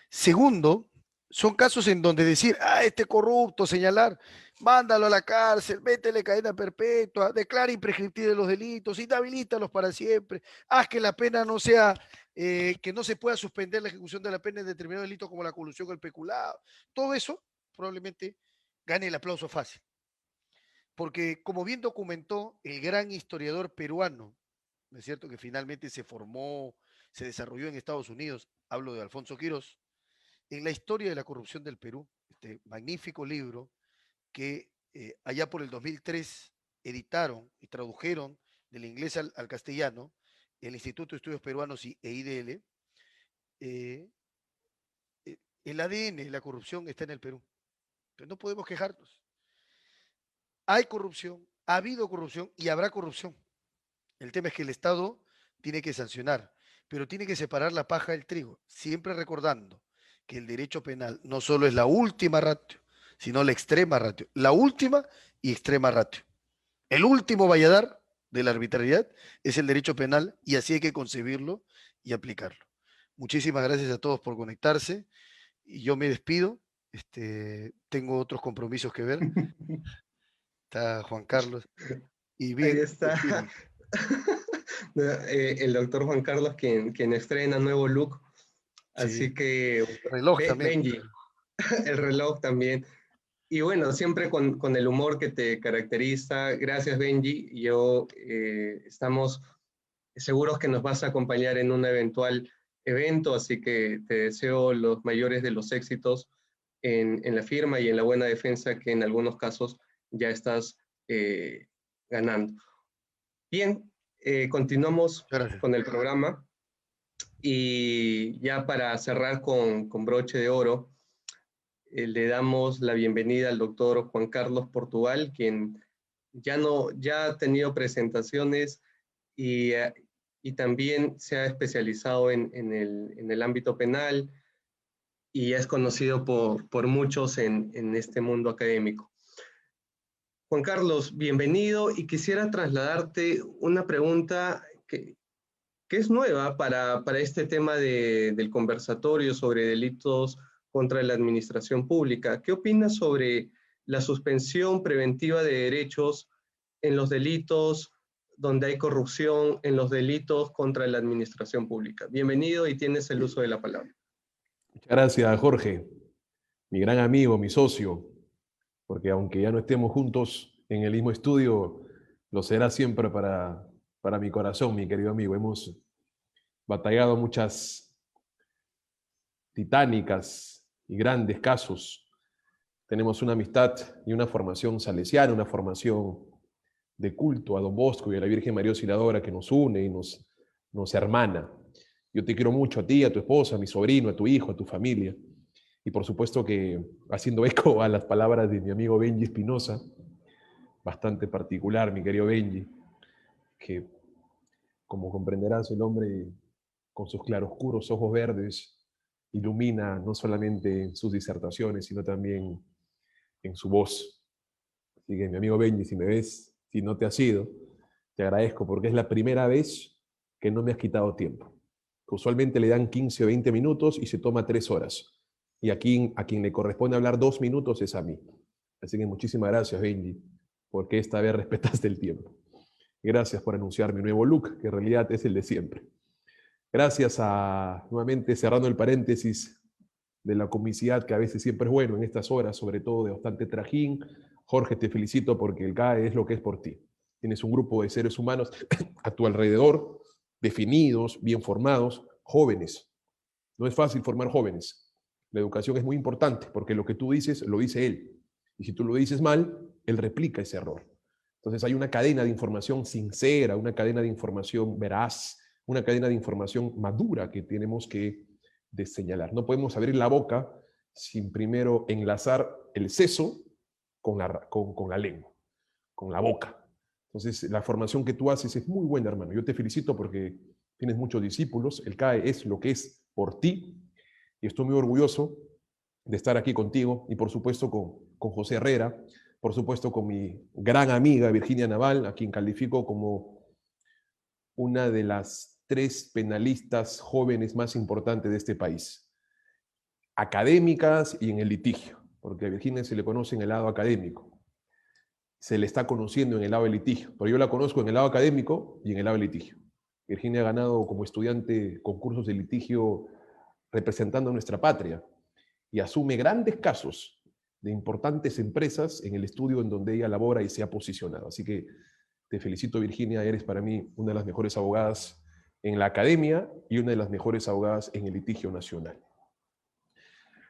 Segundo, son casos en donde decir, este corrupto, señalar, mándalo a la cárcel, métele cadena perpetua, declara imprescriptible los delitos, inhabilítalos para siempre, haz que la pena no sea, que no se pueda suspender la ejecución de la pena en determinado delito como la colusión o el peculado. Todo eso probablemente gane el aplauso fácil. Porque como bien documentó el gran historiador peruano, ¿no es cierto?, que finalmente se formó, se desarrolló en Estados Unidos, hablo de Alfonso Quirós, en la historia de la corrupción del Perú, este magnífico libro que allá por el 2003 editaron y tradujeron del inglés al castellano el Instituto de Estudios Peruanos e IDL, el ADN de la corrupción está en el Perú. Entonces no podemos quejarnos. Hay corrupción, ha habido corrupción y habrá corrupción. El tema es que el Estado tiene que sancionar, pero tiene que separar la paja del trigo, siempre recordando que el derecho penal no solo es la última ratio, sino la extrema ratio, la última y extrema ratio. El último valladar de la arbitrariedad es el derecho penal y así hay que concebirlo y aplicarlo. Muchísimas gracias a todos por conectarse y yo me despido. Tengo otros compromisos que ver. Está Juan Carlos y Ahí bien. está el doctor Juan Carlos, quien estrena nuevo look. Así Sí, que, reloj también. Benji, el reloj también. Y bueno, siempre con el humor que te caracteriza. Gracias, Benji. Yo estamos seguros que nos vas a acompañar en un eventual evento, así que te deseo los mayores de los éxitos en la firma y en la buena defensa que en algunos casos ya estás ganando. Bien, continuamos Gracias. con el programa. Y ya para cerrar con broche de oro, le damos la bienvenida al doctor Juan Carlos Portugal, quien ya ha tenido presentaciones y, y también se ha especializado en el ámbito penal y es conocido por muchos en este mundo académico. Juan Carlos, bienvenido, y quisiera trasladarte una pregunta que es nueva para este tema del conversatorio sobre delitos contra la administración pública. ¿Qué opinas sobre la suspensión preventiva de derechos en los delitos donde hay corrupción, en los delitos contra la administración pública? Bienvenido y tienes el uso de la palabra. Muchas gracias, Jorge, mi gran amigo, mi socio, porque aunque ya no estemos juntos en el mismo estudio, lo será siempre para mi corazón, mi querido amigo. Hemos batallado muchas titánicas y grandes casos. Tenemos una amistad y una formación salesiana, una formación de culto a Don Bosco y a la Virgen María Auxiliadora que nos une y nos hermana. Yo te quiero mucho a ti, a tu esposa, a mi sobrino, a tu hijo, a tu familia. Y por supuesto que haciendo eco a las palabras de mi amigo Benji Espinosa, bastante particular, mi querido Benji, que como comprenderás, el hombre con sus claroscuros ojos verdes ilumina no solamente en sus disertaciones, sino también en su voz. Así que mi amigo Benji, si me ves, si no te has ido, te agradezco porque es la primera vez que no me has quitado tiempo. Usualmente le dan 15 o 20 minutos y se toma 3 horas. Y a quien le corresponde hablar 2 minutos es a mí. Así que muchísimas gracias, Benji, porque esta vez respetaste el tiempo. Gracias por anunciar mi nuevo look, que en realidad es el de siempre. Gracias nuevamente, cerrando el paréntesis de la comicidad, que a veces siempre es bueno en estas horas, sobre todo de bastante trajín. Jorge, te felicito porque el CAE es lo que es por ti. Tienes un grupo de seres humanos a tu alrededor, definidos, bien formados, jóvenes. No es fácil formar jóvenes. La educación es muy importante porque lo que tú dices, lo dice él. Y si tú lo dices mal, él replica ese error. Entonces hay una cadena de información sincera, una cadena de información veraz, una cadena de información madura que tenemos que señalar. No podemos abrir la boca sin primero enlazar el seso con la lengua, con la boca. Entonces, la formación que tú haces es muy buena, hermano. Yo te felicito porque tienes muchos discípulos. El CAE es lo que es por ti. Y estoy muy orgulloso de estar aquí contigo y, por supuesto, con José Herrera. Por supuesto, con mi gran amiga Virginia Naval, a quien califico como una de las 3 penalistas jóvenes más importantes de este país. Académicas y en el litigio, porque a Virginia se le conoce en el lado académico. Se le está conociendo en el lado del litigio, pero yo la conozco en el lado académico y en el lado del litigio. Virginia ha ganado como estudiante concursos de litigio representando a nuestra patria y asume grandes casos de importantes empresas en el estudio en donde ella labora y se ha posicionado. Así que te felicito, Virginia, eres para mí una de las mejores abogadas en la academia y una de las mejores abogadas en el litigio nacional.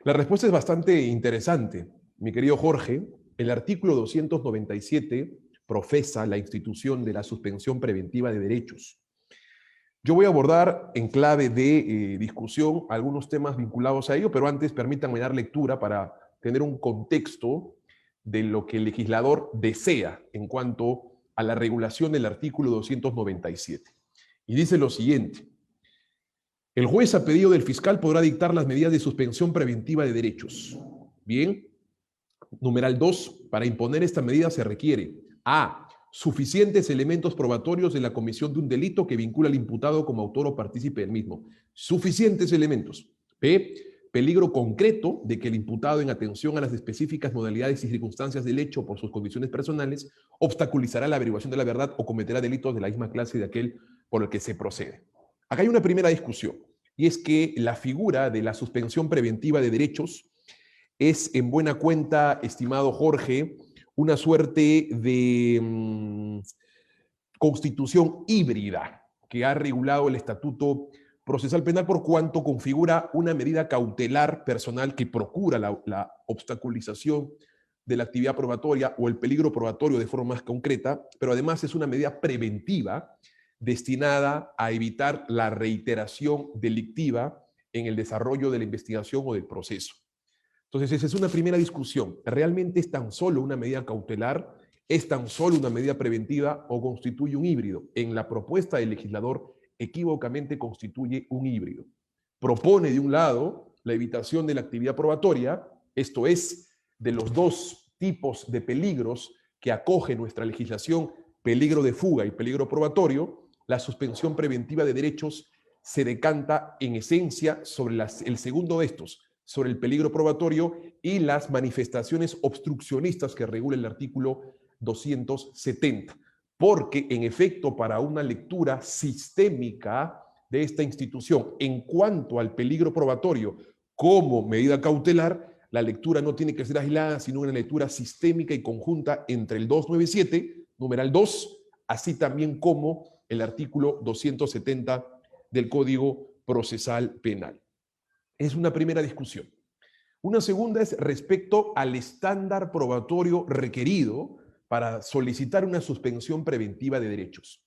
La respuesta es bastante interesante, mi querido Jorge. El artículo 297 profesa la institución de la suspensión preventiva de derechos. Yo voy a abordar en clave de discusión algunos temas vinculados a ello, pero antes permítanme dar lectura para tener un contexto de lo que el legislador desea en cuanto a la regulación del artículo 297. Y dice lo siguiente: el juez, a pedido del fiscal, podrá dictar las medidas de suspensión preventiva de derechos. Bien. Numeral 2. Para imponer esta medida se requiere: a. Suficientes elementos probatorios de la comisión de un delito que vincula al imputado como autor o partícipe del mismo. Suficientes elementos. b. Peligro concreto de que el imputado, en atención a las específicas modalidades y circunstancias del hecho por sus condiciones personales, obstaculizará la averiguación de la verdad o cometerá delitos de la misma clase de aquel por el que se procede. Acá hay una primera discusión, y es que la figura de la suspensión preventiva de derechos es, en buena cuenta, estimado Jorge, una suerte de constitución híbrida que ha regulado el Estatuto Procesal Penal, por cuanto configura una medida cautelar personal que procura la obstaculización de la actividad probatoria o el peligro probatorio de forma más concreta, pero además es una medida preventiva destinada a evitar la reiteración delictiva en el desarrollo de la investigación o del proceso. Entonces, esa es una primera discusión. ¿Realmente es tan solo una medida cautelar? ¿Es tan solo una medida preventiva o constituye un híbrido? En la propuesta del legislador, equívocamente constituye un híbrido. Propone, de un lado, la evitación de la actividad probatoria, esto es, de los dos tipos de peligros que acoge nuestra legislación, peligro de fuga y peligro probatorio. La suspensión preventiva de derechos se decanta en esencia sobre el segundo de estos, sobre el peligro probatorio y las manifestaciones obstruccionistas que regula el artículo 270. Porque, en efecto, para una lectura sistémica de esta institución en cuanto al peligro probatorio como medida cautelar, la lectura no tiene que ser aislada, sino una lectura sistémica y conjunta entre el 297, numeral 2, así también como el artículo 270 del Código Procesal Penal. Es una primera discusión. Una segunda es respecto al estándar probatorio requerido para solicitar una suspensión preventiva de derechos.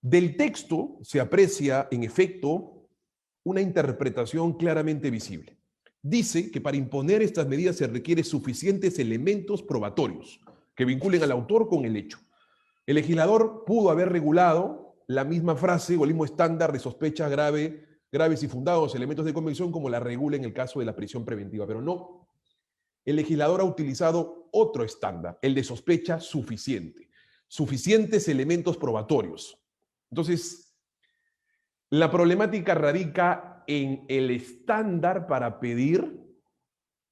Del texto se aprecia, en efecto, una interpretación claramente visible. Dice que para imponer estas medidas se requieren suficientes elementos probatorios que vinculen al autor con el hecho. El legislador pudo haber regulado la misma frase o el mismo estándar de sospecha graves y fundados elementos de convicción como la regula en el caso de la prisión preventiva, pero no. El legislador ha utilizado otro estándar, el de sospecha suficiente. Suficientes elementos probatorios. Entonces, la problemática radica en el estándar para pedir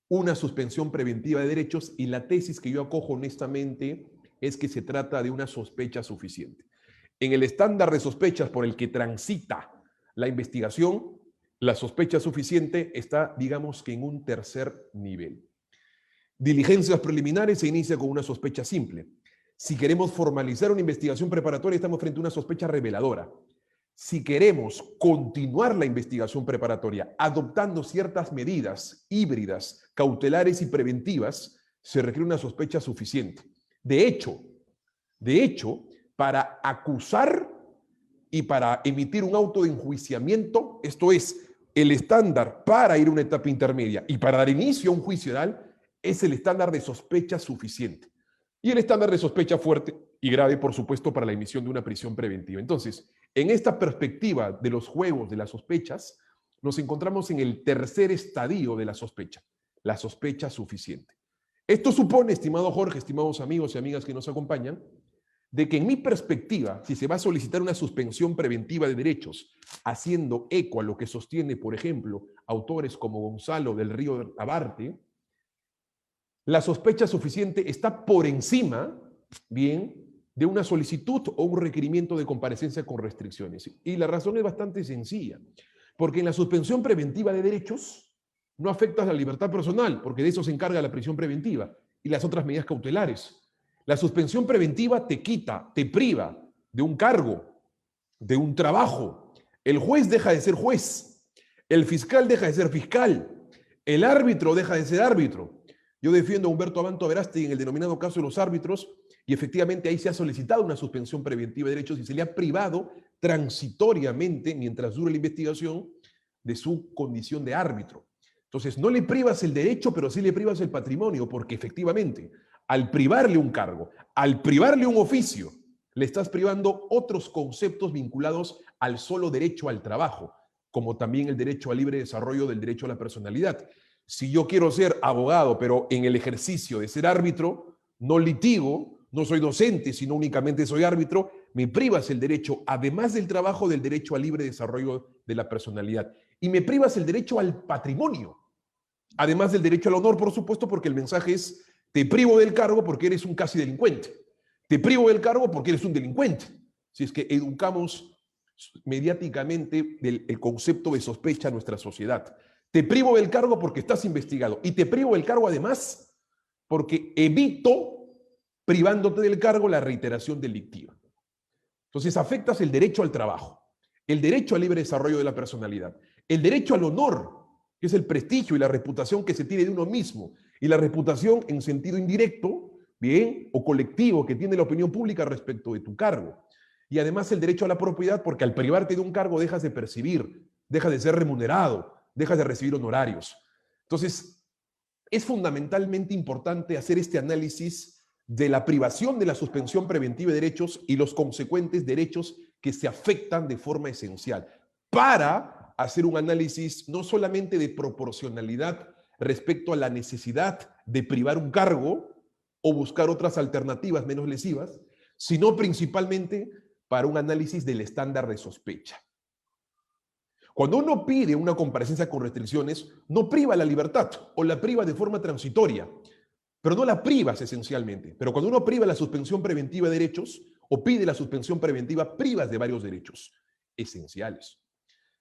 una suspensión preventiva de derechos y la tesis que yo acojo honestamente es que se trata de una sospecha suficiente. En el estándar de sospechas por el que transita la investigación, la sospecha suficiente está, digamos que en un tercer nivel. Diligencias preliminares se inicia con una sospecha simple. Si queremos formalizar una investigación preparatoria, estamos frente a una sospecha reveladora. Si queremos continuar la investigación preparatoria adoptando ciertas medidas híbridas, cautelares y preventivas, se requiere una sospecha suficiente. De hecho, para acusar y para emitir un auto de enjuiciamiento, esto es, el estándar para ir a una etapa intermedia y para dar inicio a un juicio oral, es el estándar de sospecha suficiente. Y el estándar de sospecha fuerte y grave, por supuesto, para la emisión de una prisión preventiva. Entonces, en esta perspectiva de los juegos de las sospechas, nos encontramos en el tercer estadio de la sospecha suficiente. Esto supone, estimado Jorge, estimados amigos y amigas que nos acompañan, de que en mi perspectiva, si se va a solicitar una suspensión preventiva de derechos, haciendo eco a lo que sostiene, por ejemplo, autores como Gonzalo del Río Labarte, la sospecha suficiente está por encima, bien, de una solicitud o un requerimiento de comparecencia con restricciones. Y la razón es bastante sencilla, porque en la suspensión preventiva de derechos no afectas la libertad personal, porque de eso se encarga la prisión preventiva y las otras medidas cautelares. La suspensión preventiva te quita, te priva de un cargo, de un trabajo. El juez deja de ser juez, el fiscal deja de ser fiscal, el árbitro deja de ser árbitro. Yo defiendo a Humberto Abanto Verástegui en el denominado caso de los árbitros y efectivamente ahí se ha solicitado una suspensión preventiva de derechos y se le ha privado transitoriamente, mientras dure la investigación, de su condición de árbitro. Entonces, no le privas el derecho, pero sí le privas el patrimonio, porque efectivamente, al privarle un cargo, al privarle un oficio, le estás privando otros conceptos vinculados al solo derecho al trabajo, como también el derecho al libre desarrollo del derecho a la personalidad. Si yo quiero ser abogado, pero en el ejercicio de ser árbitro, no litigo, no soy docente, sino únicamente soy árbitro, me privas el derecho, además del trabajo, del derecho al libre desarrollo de la personalidad. Y me privas el derecho al patrimonio, además del derecho al honor, por supuesto, porque el mensaje es, te privo del cargo porque eres un casi delincuente. Te privo del cargo porque eres un delincuente. Si es que educamos mediáticamente el concepto de sospecha a nuestra sociedad. Te privo del cargo porque estás investigado. Y te privo del cargo además porque evito, privándote del cargo, la reiteración delictiva. Entonces afectas el derecho al trabajo, el derecho al libre desarrollo de la personalidad, el derecho al honor, que es el prestigio y la reputación que se tiene de uno mismo, y la reputación en sentido indirecto, bien, o colectivo, que tiene la opinión pública respecto de tu cargo. Y además el derecho a la propiedad, porque al privarte de un cargo dejas de percibir, dejas de ser remunerado, dejas de recibir honorarios. Entonces, es fundamentalmente importante hacer este análisis de la privación de la suspensión preventiva de derechos y los consecuentes derechos que se afectan de forma esencial, para hacer un análisis no solamente de proporcionalidad respecto a la necesidad de privar un cargo o buscar otras alternativas menos lesivas, sino principalmente para un análisis del estándar de sospecha. Cuando uno pide una comparecencia con restricciones, no priva la libertad o la priva de forma transitoria, pero no la privas esencialmente. Pero cuando uno priva la suspensión preventiva de derechos o pide la suspensión preventiva, privas de varios derechos esenciales.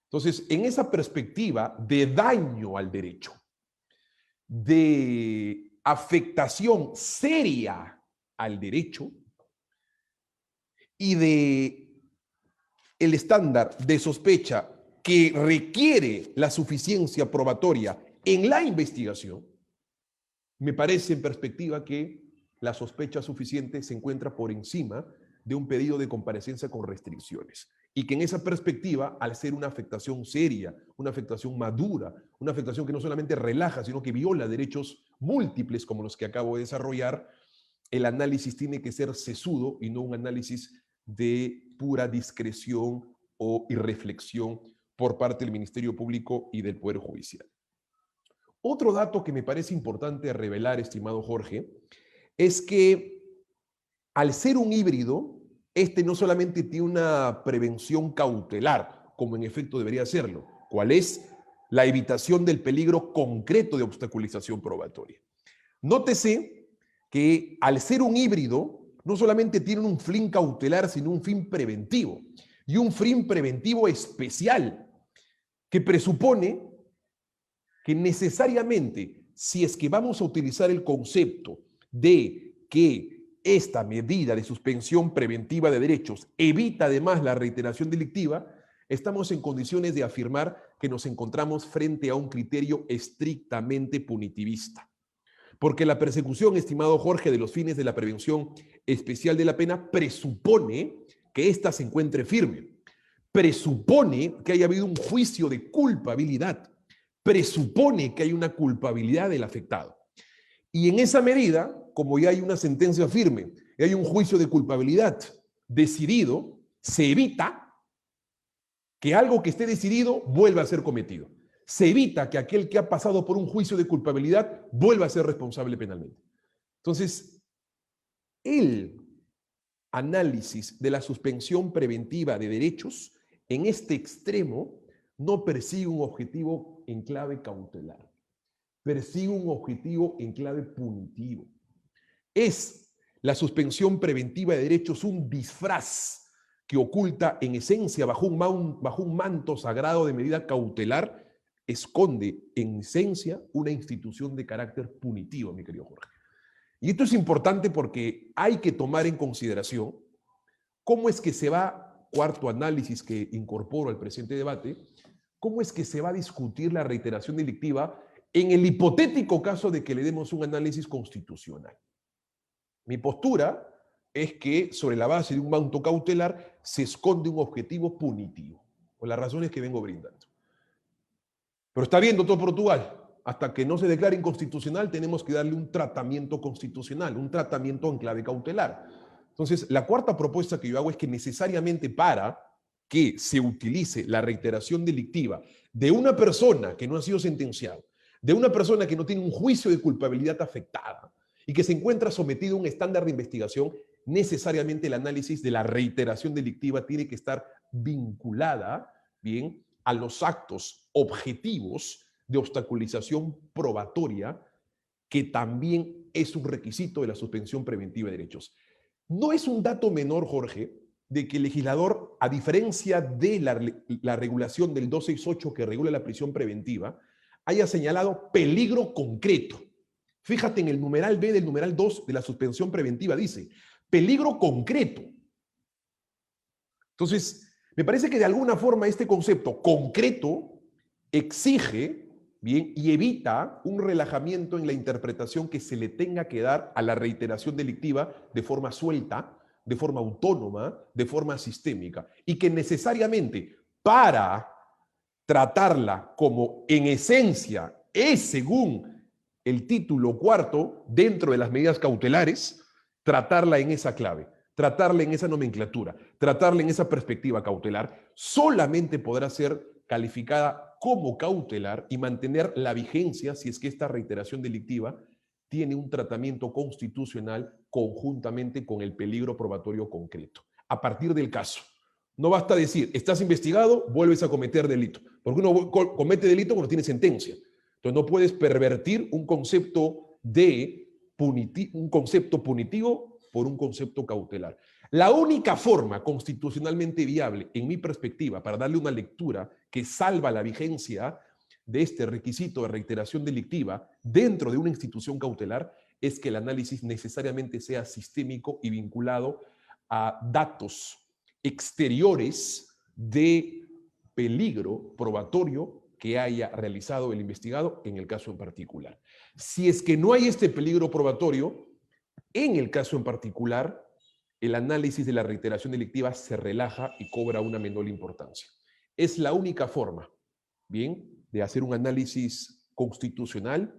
Entonces, en esa perspectiva de daño al derecho, de afectación seria al derecho y de el estándar de sospecha que requiere la suficiencia probatoria en la investigación, me parece en perspectiva que la sospecha suficiente se encuentra por encima de un pedido de comparecencia con restricciones. Y que en esa perspectiva, al ser una afectación seria, una afectación madura, una afectación que no solamente relaja, sino que viola derechos múltiples como los que acabo de desarrollar, el análisis tiene que ser sesudo y no un análisis de pura discreción o irreflexión por parte del Ministerio Público y del Poder Judicial. Otro dato que me parece importante revelar, estimado Jorge, es que al ser un híbrido, este no solamente tiene una prevención cautelar, como en efecto debería serlo, ¿cuál es? La evitación del peligro concreto de obstaculización probatoria. Nótese que al ser un híbrido, no solamente tiene un fin cautelar, sino un fin preventivo, y un fin preventivo especial, que presupone que necesariamente, si es que vamos a utilizar el concepto de que esta medida de suspensión preventiva de derechos evita además la reiteración delictiva, estamos en condiciones de afirmar que nos encontramos frente a un criterio estrictamente punitivista. Porque la persecución, estimado Jorge, de los fines de la prevención especial de la pena presupone que ésta se encuentre firme, presupone que haya habido un juicio de culpabilidad, presupone que hay una culpabilidad del afectado. Y en esa medida, como ya hay una sentencia firme y hay un juicio de culpabilidad decidido, se evita que algo que esté decidido vuelva a ser cometido. Se evita que aquel que ha pasado por un juicio de culpabilidad vuelva a ser responsable penalmente. Entonces, el análisis de la suspensión preventiva de derechos en este extremo no persigue un objetivo en clave cautelar, persigue un objetivo en clave punitivo. Es la suspensión preventiva de derechos un disfraz que oculta en esencia bajo un manto sagrado de medida cautelar, esconde en esencia una institución de carácter punitivo, mi querido Jorge. Y esto es importante porque hay que tomar en consideración cómo es que se va, cuarto análisis que incorporo al presente debate, cómo es que se va a discutir la reiteración delictiva en el hipotético caso de que le demos un análisis constitucional. Mi postura es que sobre la base de un manto cautelar se esconde un objetivo punitivo, por las razones que vengo brindando. Pero está bien, doctor Portugal, hasta que no se declare inconstitucional tenemos que darle un tratamiento constitucional, un tratamiento en clave cautelar. Entonces, la cuarta propuesta que yo hago es que necesariamente para que se utilice la reiteración delictiva de una persona que no ha sido sentenciada, de una persona que no tiene un juicio de culpabilidad afectada y que se encuentra sometido a un estándar de investigación, necesariamente el análisis de la reiteración delictiva tiene que estar vinculada, bien, a los actos objetivos de obstaculización probatoria, que también es un requisito de la suspensión preventiva de derechos. No es un dato menor, Jorge, de que el legislador, a diferencia de la regulación del 268 que regula la prisión preventiva, haya señalado peligro concreto. Fíjate en el numeral B del numeral 2 de la suspensión preventiva, dice peligro concreto. Entonces, me parece que de alguna forma este concepto concreto exige, bien, y evita un relajamiento en la interpretación que se le tenga que dar a la reiteración delictiva de forma suelta, de forma autónoma, de forma sistémica, y que necesariamente para tratarla como en esencia es según el título cuarto dentro de las medidas cautelares, tratarla en esa clave, tratarla en esa nomenclatura, tratarla en esa perspectiva cautelar, solamente podrá ser calificada como cautelar y mantener la vigencia si es que esta reiteración delictiva tiene un tratamiento constitucional conjuntamente con el peligro probatorio concreto. A partir del caso. No basta decir, estás investigado, vuelves a cometer delito. Porque uno comete delito cuando tiene sentencia. Entonces no puedes pervertir un concepto punitivo por un concepto cautelar. La única forma constitucionalmente viable, en mi perspectiva, para darle una lectura que salva la vigencia de este requisito de reiteración delictiva dentro de una institución cautelar, es que el análisis necesariamente sea sistémico y vinculado a datos exteriores de peligro probatorio que haya realizado el investigado en el caso en particular. Si es que no hay este peligro probatorio, en el caso en particular, el análisis de la reiteración delictiva se relaja y cobra una menor importancia. Es la única forma, ¿bien?, de hacer un análisis constitucional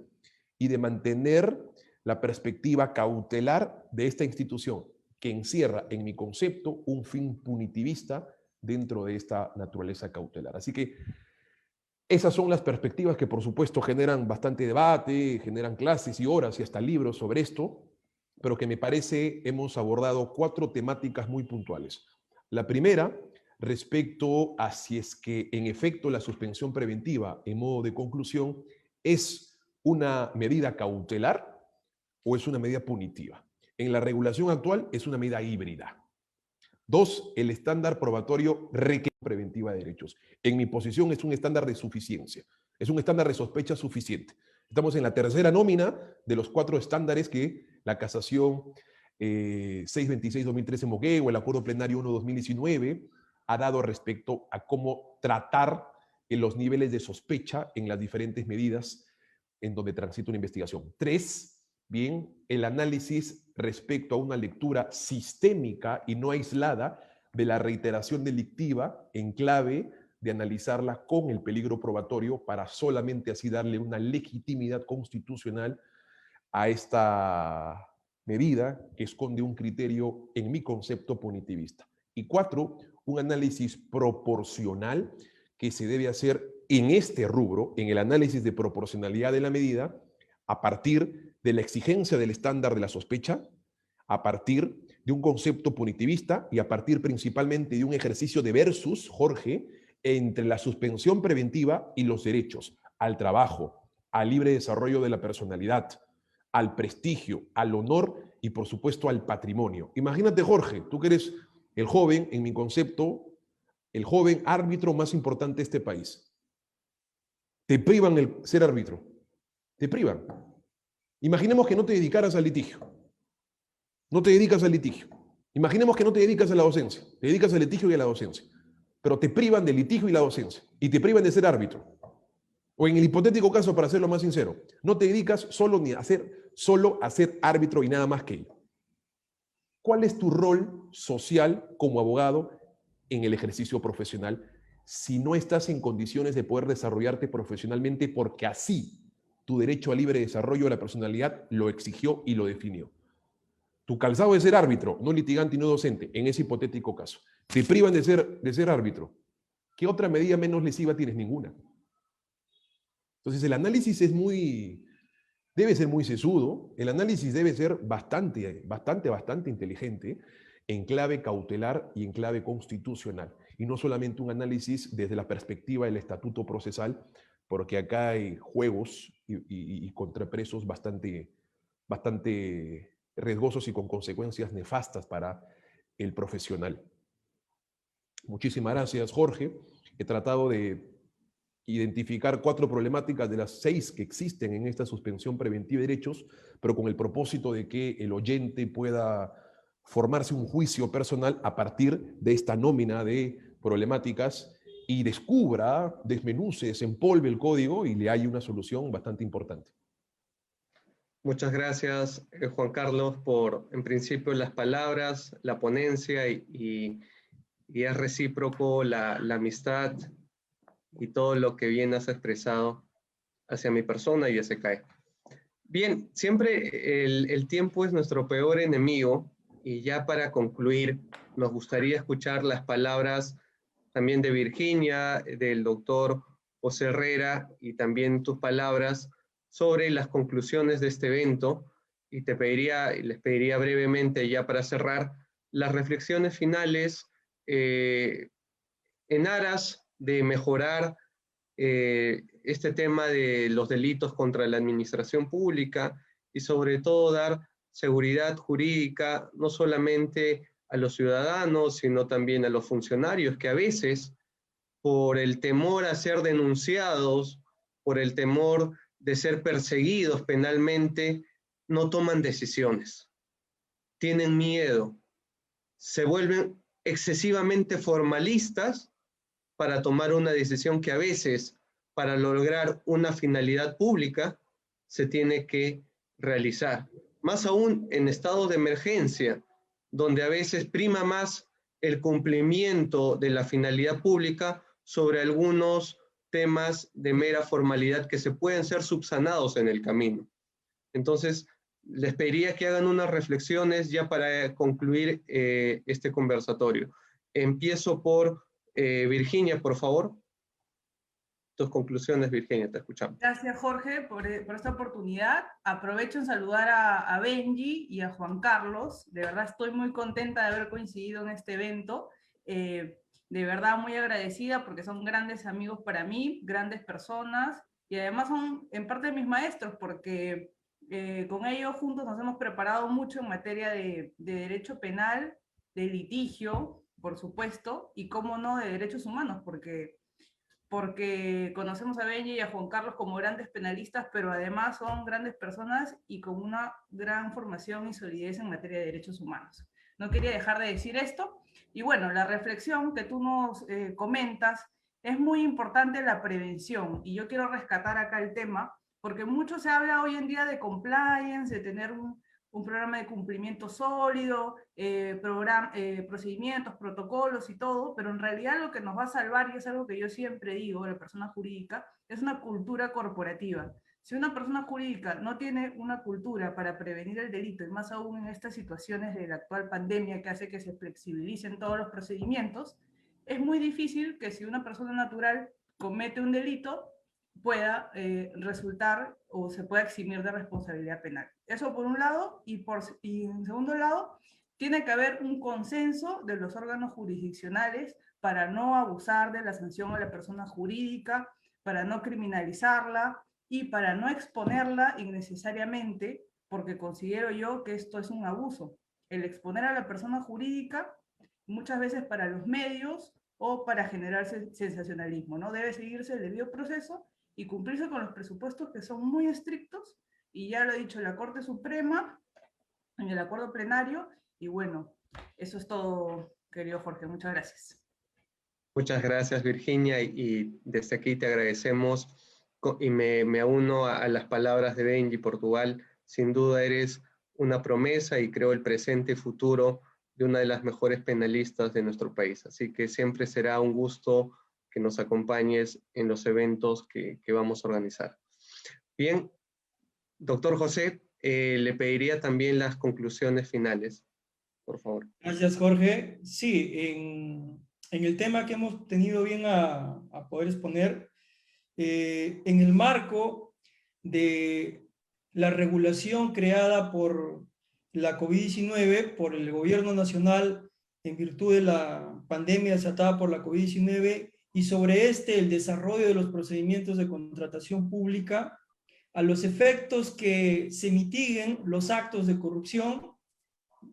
y de mantener la perspectiva cautelar de esta institución, que encierra, en mi concepto, un fin punitivista dentro de esta naturaleza cautelar. Así que esas son las perspectivas que, por supuesto, generan bastante debate, generan clases y horas y hasta libros sobre esto, pero que me parece hemos abordado 4 temáticas muy puntuales. La primera, respecto a si es que, en efecto, la suspensión preventiva, en modo de conclusión, es una medida cautelar o es una medida punitiva. En la regulación actual es una medida híbrida. 2, el estándar probatorio requiere preventiva de derechos. En mi posición es un estándar de suficiencia, es un estándar de sospecha suficiente. Estamos en la tercera nómina de los 4 estándares que la casación 626-2013 Moquegua o el acuerdo plenario 1-2019 ha dado respecto a cómo tratar en los niveles de sospecha en las diferentes medidas en donde transita una investigación. 3, bien, el análisis respecto a una lectura sistémica y no aislada de la reiteración delictiva en clave de analizarla con el peligro probatorio para solamente así darle una legitimidad constitucional a esta medida que esconde un criterio, en mi concepto, punitivista. Y 4, un análisis proporcional que se debe hacer en este rubro, en el análisis de proporcionalidad de la medida, a partir de la exigencia del estándar de la sospecha, a partir de un concepto punitivista y a partir principalmente de un ejercicio de versus, Jorge, entre la suspensión preventiva y los derechos al trabajo, al libre desarrollo de la personalidad, al prestigio, al honor y por supuesto al patrimonio. Imagínate, Jorge, tú que eres el joven, en mi concepto, el joven árbitro más importante de este país. Te privan el ser árbitro, te privan. Imaginemos que no te dedicaras al litigio. No te dedicas al litigio. Imaginemos que no te dedicas a la docencia. Te dedicas al litigio y a la docencia. Pero te privan del litigio y la docencia. Y te privan de ser árbitro. O en el hipotético caso, para serlo más sincero, no te dedicas solo a ser árbitro y nada más que ello. ¿Cuál es tu rol social como abogado en el ejercicio profesional si no estás en condiciones de poder desarrollarte profesionalmente porque así tu derecho a libre desarrollo de la personalidad lo exigió y lo definió? Tu calzado de ser árbitro, no litigante y no docente, en ese hipotético caso. Te privan de ser árbitro. ¿Qué otra medida menos lesiva tienes? Ninguna. Entonces el análisis debe ser muy sesudo, el análisis debe ser bastante inteligente en clave cautelar y en clave constitucional. Y no solamente un análisis desde la perspectiva del estatuto procesal, porque acá hay juegos y contrapresos bastante riesgosos y con consecuencias nefastas para el profesional. Muchísimas gracias, Jorge. He tratado de identificar 4 problemáticas de las 6 que existen en esta suspensión preventiva de derechos, pero con el propósito de que el oyente pueda formarse un juicio personal a partir de esta nómina de problemáticas y descubra, desmenuce, desempolve el código y le haya una solución bastante importante. Muchas gracias, Juan Carlos, por, en principio, las palabras, la ponencia y es recíproco la amistad y todo lo que bien has expresado hacia mi persona y hacia CAE. Bien, siempre el tiempo es nuestro peor enemigo y ya para concluir, nos gustaría escuchar las palabras también de Virginia, del doctor José Herrera y también tus palabras sobre las conclusiones de este evento y les pediría brevemente ya para cerrar las reflexiones finales en aras de mejorar este tema de los delitos contra la administración pública y sobre todo dar seguridad jurídica no solamente a los ciudadanos, sino también a los funcionarios que a veces, por el temor a ser denunciados, por el temor de ser perseguidos penalmente, no toman decisiones. Tienen miedo, se vuelven excesivamente formalistas para tomar una decisión que a veces, para lograr una finalidad pública, se tiene que realizar. Más aún en estados de emergencia, donde a veces prima más el cumplimiento de la finalidad pública sobre algunos temas de mera formalidad que se pueden ser subsanados en el camino. Entonces, les pediría que hagan unas reflexiones ya para concluir este conversatorio. Empiezo por Virginia, por favor. Tus conclusiones, Virginia, te escuchamos. Gracias, Jorge, por esta oportunidad. Aprovecho en saludar a Benji y a Juan Carlos. De verdad estoy muy contenta de haber coincidido en este evento. De verdad muy agradecida porque son grandes amigos para mí, grandes personas, y además son en parte mis maestros porque con ellos juntos nos hemos preparado mucho en materia de derecho penal, de litigio, por supuesto, y cómo no, de derechos humanos, porque conocemos a Benji y a Juan Carlos como grandes penalistas, pero además son grandes personas y con una gran formación y solidez en materia de derechos humanos. No quería dejar de decir esto. Y bueno, la reflexión que tú nos comentas, es muy importante la prevención, y yo quiero rescatar acá el tema, porque mucho se habla hoy en día de compliance, de tener un programa de cumplimiento sólido, procedimientos, protocolos y todo, pero en realidad lo que nos va a salvar, y es algo que yo siempre digo, la persona jurídica, es una cultura corporativa. Si una persona jurídica no tiene una cultura para prevenir el delito, y más aún en estas situaciones de la actual pandemia que hace que se flexibilicen todos los procedimientos, es muy difícil que si una persona natural comete un delito, pueda resultar o se pueda eximir de responsabilidad penal. Eso por un lado, y en segundo lado, tiene que haber un consenso de los órganos jurisdiccionales para no abusar de la sanción a la persona jurídica, para no criminalizarla y para no exponerla innecesariamente, porque considero yo que esto es un abuso. El exponer a la persona jurídica, muchas veces para los medios o para generar sensacionalismo, ¿no? Debe seguirse el debido proceso y cumplirse con los presupuestos que son muy estrictos, y ya lo ha dicho la Corte Suprema en el acuerdo plenario, y bueno, eso es todo, querido Jorge, muchas gracias. Muchas gracias, Virginia, y desde aquí te agradecemos, y me uno a las palabras de Benji. Portugal, sin duda eres una promesa y creo el presente y futuro de una de las mejores penalistas de nuestro país, así que siempre será un gusto que nos acompañes en los eventos que vamos a organizar. Bien, doctor José, le pediría también las conclusiones finales, por favor. Gracias, Jorge. Sí, en el tema que hemos tenido bien a poder exponer, en el marco de la regulación creada por la COVID-19, por el gobierno nacional en virtud de la pandemia desatada por la COVID-19, y sobre el desarrollo de los procedimientos de contratación pública, a los efectos que se mitiguen los actos de corrupción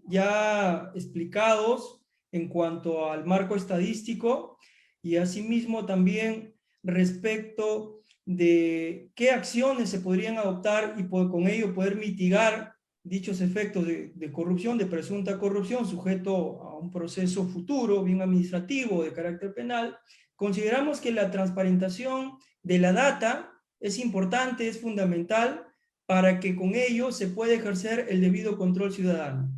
ya explicados en cuanto al marco estadístico, y asimismo también respecto de qué acciones se podrían adoptar y con ello poder mitigar dichos efectos de corrupción, de presunta corrupción, sujeto a un proceso futuro, bien administrativo, de carácter penal. Consideramos que la transparentación de la data es importante, es fundamental, para que con ello se pueda ejercer el debido control ciudadano.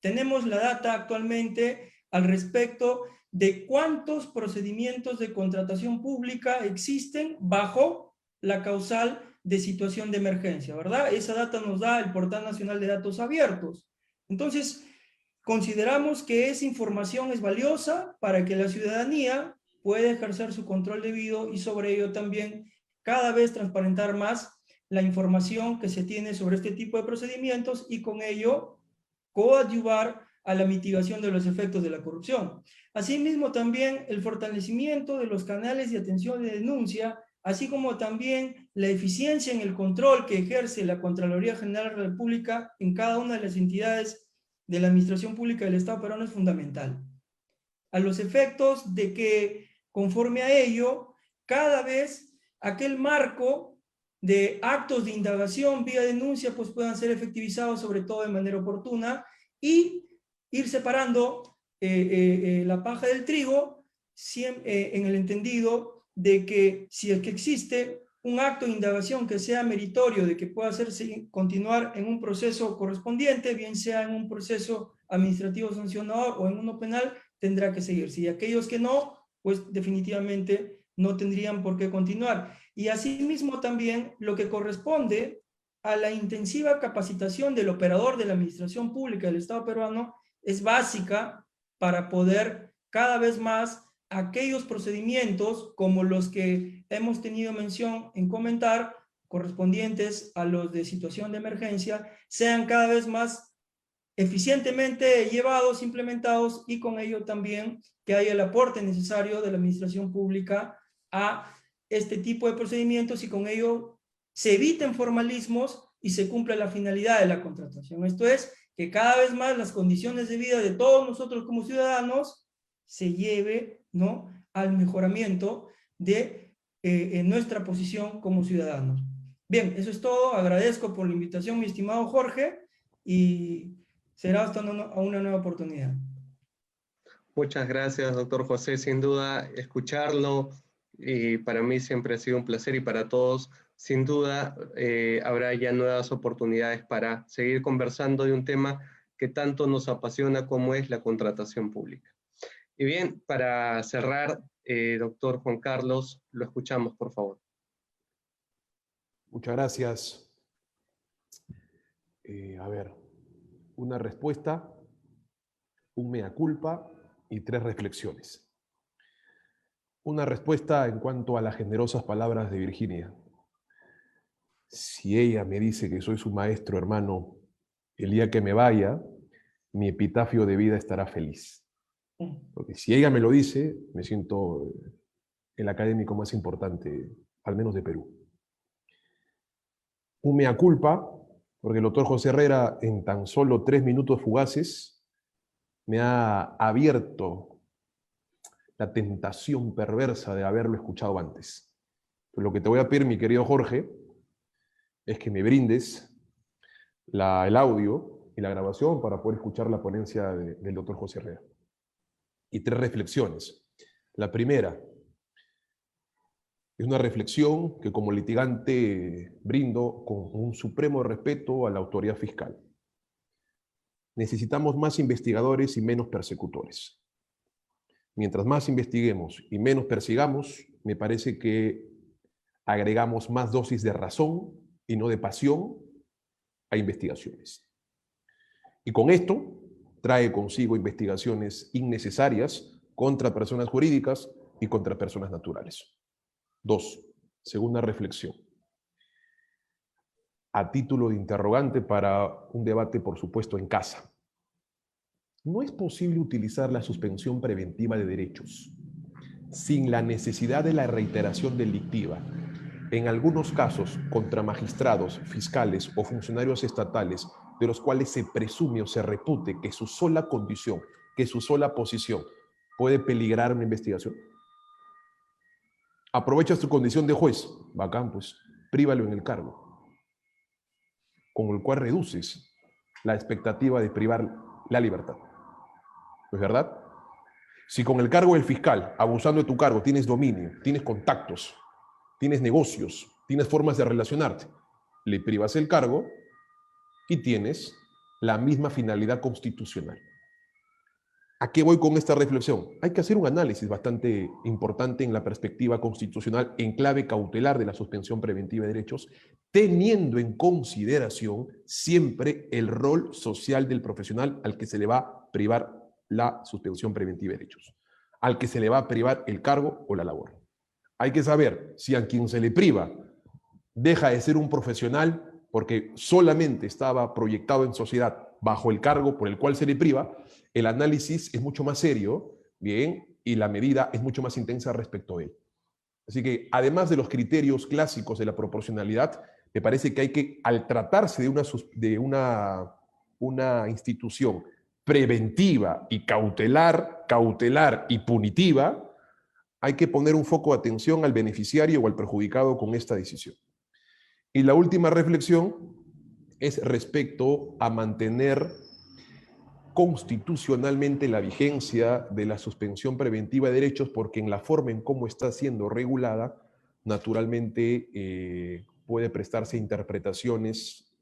Tenemos la data actualmente al respecto de cuántos procedimientos de contratación pública existen bajo la causal de situación de emergencia, ¿verdad? Esa data nos da el Portal Nacional de Datos Abiertos. Entonces, consideramos que esa información es valiosa para que la ciudadanía pueda ejercer su control debido y sobre ello también cada vez transparentar más la información que se tiene sobre este tipo de procedimientos y con ello coadyuvar a la mitigación de los efectos de la corrupción. Asimismo, también el fortalecimiento de los canales de atención de denuncia, así como también la eficiencia en el control que ejerce la Contraloría General de la República en cada una de las entidades de la Administración Pública del Estado peruano es fundamental. A los efectos de que, conforme a ello, cada vez aquel marco de actos de indagación vía denuncia pues puedan ser efectivizados sobre todo de manera oportuna y ir separando la paja del trigo en el entendido de que si es que existe un acto de indagación que sea meritorio de que pueda hacerse continuar en un proceso correspondiente, bien sea en un proceso administrativo sancionador o en uno penal, tendrá que seguirse. Y aquellos que no, pues definitivamente no tendrían por qué continuar. Y asimismo también lo que corresponde a la intensiva capacitación del operador de la administración pública del Estado peruano es básica para poder cada vez más aquellos procedimientos como los que hemos tenido mención en comentar, correspondientes a los de situación de emergencia, sean cada vez más eficientemente llevados, implementados y con ello también que haya el aporte necesario de la administración pública a este tipo de procedimientos y con ello se eviten formalismos y se cumpla la finalidad de la contratación. Esto es, que cada vez más las condiciones de vida de todos nosotros como ciudadanos se lleve, ¿no?, al mejoramiento de nuestra posición como ciudadanos. Bien, eso es todo. Agradezco por la invitación, mi estimado Jorge, y será hasta una nueva oportunidad. Muchas gracias, doctor José. Sin duda, escucharlo y para mí siempre ha sido un placer y para todos, sin duda, habrá ya nuevas oportunidades para seguir conversando de un tema que tanto nos apasiona como es la contratación pública. Y bien, para cerrar, doctor Juan Carlos, lo escuchamos, por favor. Muchas gracias. A ver, una respuesta, un mea culpa y 3 reflexiones. Una respuesta en cuanto a las generosas palabras de Virginia. Si ella me dice que soy su maestro, hermano, el día que me vaya, mi epitafio de vida estará feliz. Porque si ella me lo dice, me siento el académico más importante, al menos de Perú. Un mea culpa, porque el doctor José Herrera, en tan solo 3 minutos fugaces, me ha abierto la tentación perversa de haberlo escuchado antes. Pues lo que te voy a pedir, mi querido Jorge, es que me brindes el audio y la grabación para poder escuchar la ponencia del doctor José Herrera. Y 3 reflexiones. La primera es una reflexión que como litigante brindo con un supremo respeto a la autoridad fiscal. Necesitamos más investigadores y menos persecutores. Mientras más investiguemos y menos persigamos, me parece que agregamos más dosis de razón y no de pasión a investigaciones. Y con esto trae consigo investigaciones innecesarias contra personas jurídicas y contra personas naturales. 2. Segunda reflexión. A título de interrogante para un debate, por supuesto, en casa. No es posible utilizar la suspensión preventiva de derechos sin la necesidad de la reiteración delictiva, en algunos casos contra magistrados, fiscales o funcionarios estatales, de los cuales se presume o se repute que su sola condición, que su sola posición puede peligrar una investigación. Aprovechas tu condición de juez, bacán, pues, prívalo en el cargo, con el cual reduces la expectativa de privar la libertad. ¿No es verdad? Si con el cargo del fiscal, abusando de tu cargo, tienes dominio, tienes contactos, tienes negocios, tienes formas de relacionarte, le privas el cargo y tienes la misma finalidad constitucional. ¿A qué voy con esta reflexión? Hay que hacer un análisis bastante importante en la perspectiva constitucional en clave cautelar de la suspensión preventiva de derechos, teniendo en consideración siempre el rol social del profesional al que se le va a privar la suspensión preventiva de derechos, al que se le va a privar el cargo o la labor. Hay que saber si a quien se le priva deja de ser un profesional porque solamente estaba proyectado en sociedad bajo el cargo por el cual se le priva, el análisis es mucho más serio, bien, y la medida es mucho más intensa respecto a él. Así que, además de los criterios clásicos de la proporcionalidad, me parece que hay que, al tratarse de una institución preventiva y cautelar y punitiva, hay que poner un foco de atención al beneficiario o al perjudicado con esta decisión. Y la última reflexión es respecto a mantener constitucionalmente la vigencia de la suspensión preventiva de derechos, porque en la forma en cómo está siendo regulada, naturalmente puede prestarse a interpretaciones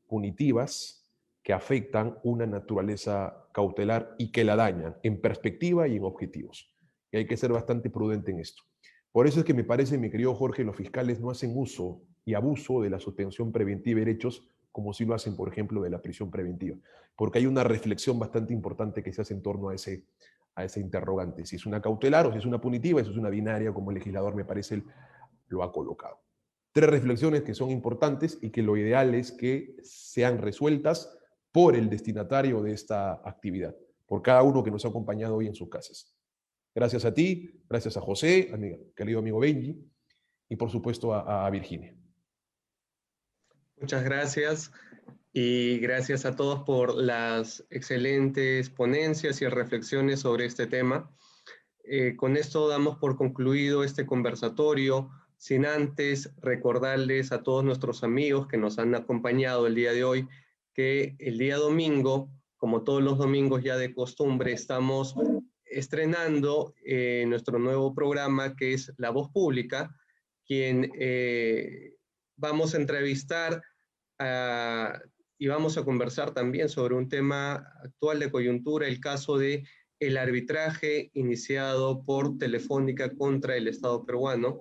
punitivas que afectan una naturaleza cautelar y que la dañan en perspectiva y en objetivos. Y hay que ser bastante prudente en esto. Por eso es que me parece, mi querido Jorge, los fiscales no hacen uso y abuso de la suspensión preventiva de derechos como si lo hacen, por ejemplo, de la prisión preventiva, porque hay una reflexión bastante importante que se hace en torno a ese interrogante, si es una cautelar o si es una punitiva, eso es una binaria, como el legislador me parece lo ha colocado. 3 reflexiones que son importantes y que lo ideal es que sean resueltas por el destinatario de esta actividad, por cada uno que nos ha acompañado hoy en sus casas. Gracias a ti, gracias a José, a mi querido amigo Benji, y por supuesto a Virginia. Muchas gracias y gracias a todos por las excelentes ponencias y reflexiones sobre este tema. Con esto damos por concluido este conversatorio, sin antes recordarles a todos nuestros amigos que nos han acompañado el día de hoy que el día domingo, como todos los domingos ya de costumbre, estamos estrenando nuestro nuevo programa que es La Voz Pública, quien vamos a entrevistar y vamos a conversar también sobre un tema actual de coyuntura, el caso de el arbitraje iniciado por Telefónica contra el Estado peruano.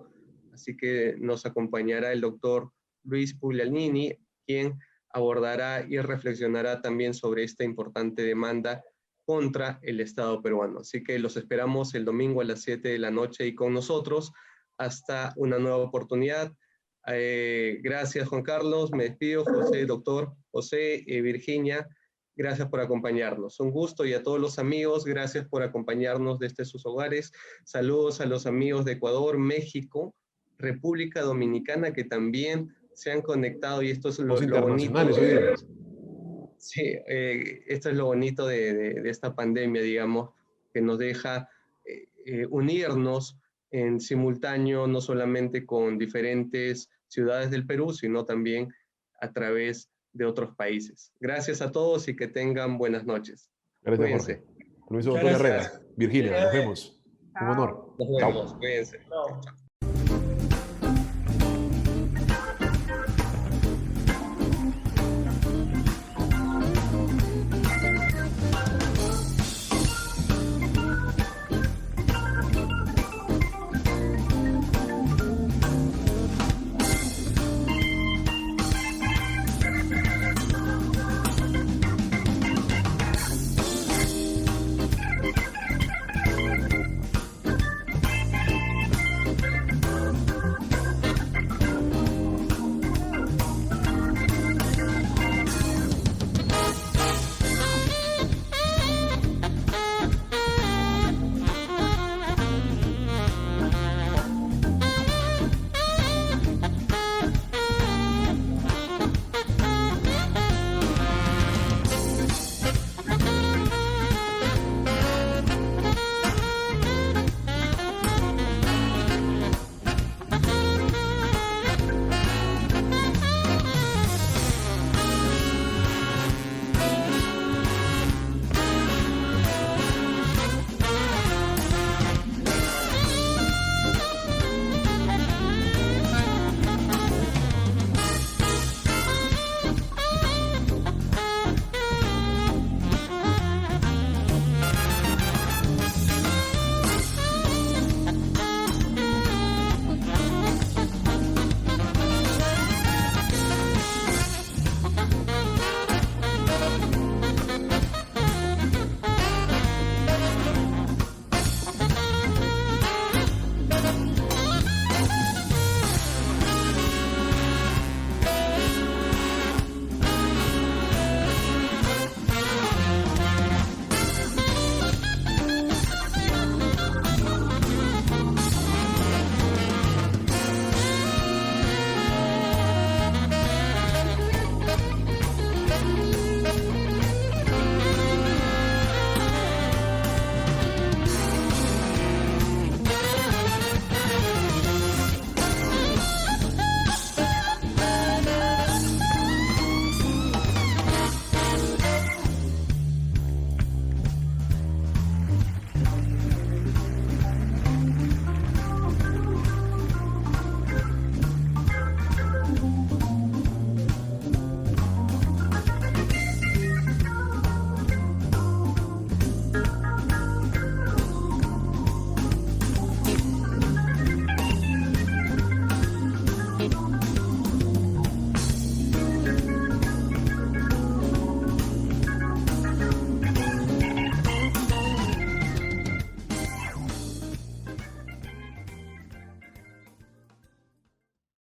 Así que nos acompañará el doctor Luis Puglianini, quien abordará y reflexionará también sobre esta importante demanda contra el Estado peruano. Así que los esperamos el domingo a las 7 de la noche y con nosotros hasta una nueva oportunidad. Gracias, Juan Carlos. Me despido. José, doctor José, Virginia, gracias por acompañarnos. Un gusto, y a todos los amigos, gracias por acompañarnos desde sus hogares. Saludos a los amigos de Ecuador, México, República Dominicana, que también se han conectado, y esto es lo bonito. Sí, esto es lo bonito de esta pandemia, digamos, que nos deja unirnos en simultáneo, no solamente con diferentes ciudades del Perú, sino también a través de otros países. Gracias a todos y que tengan buenas noches. Gracias, Cuídense. Jorge. Con eso, doctor Herrera. Virginia, nos vemos. Un honor. Nos vemos. Cuídense. Chao. Chao.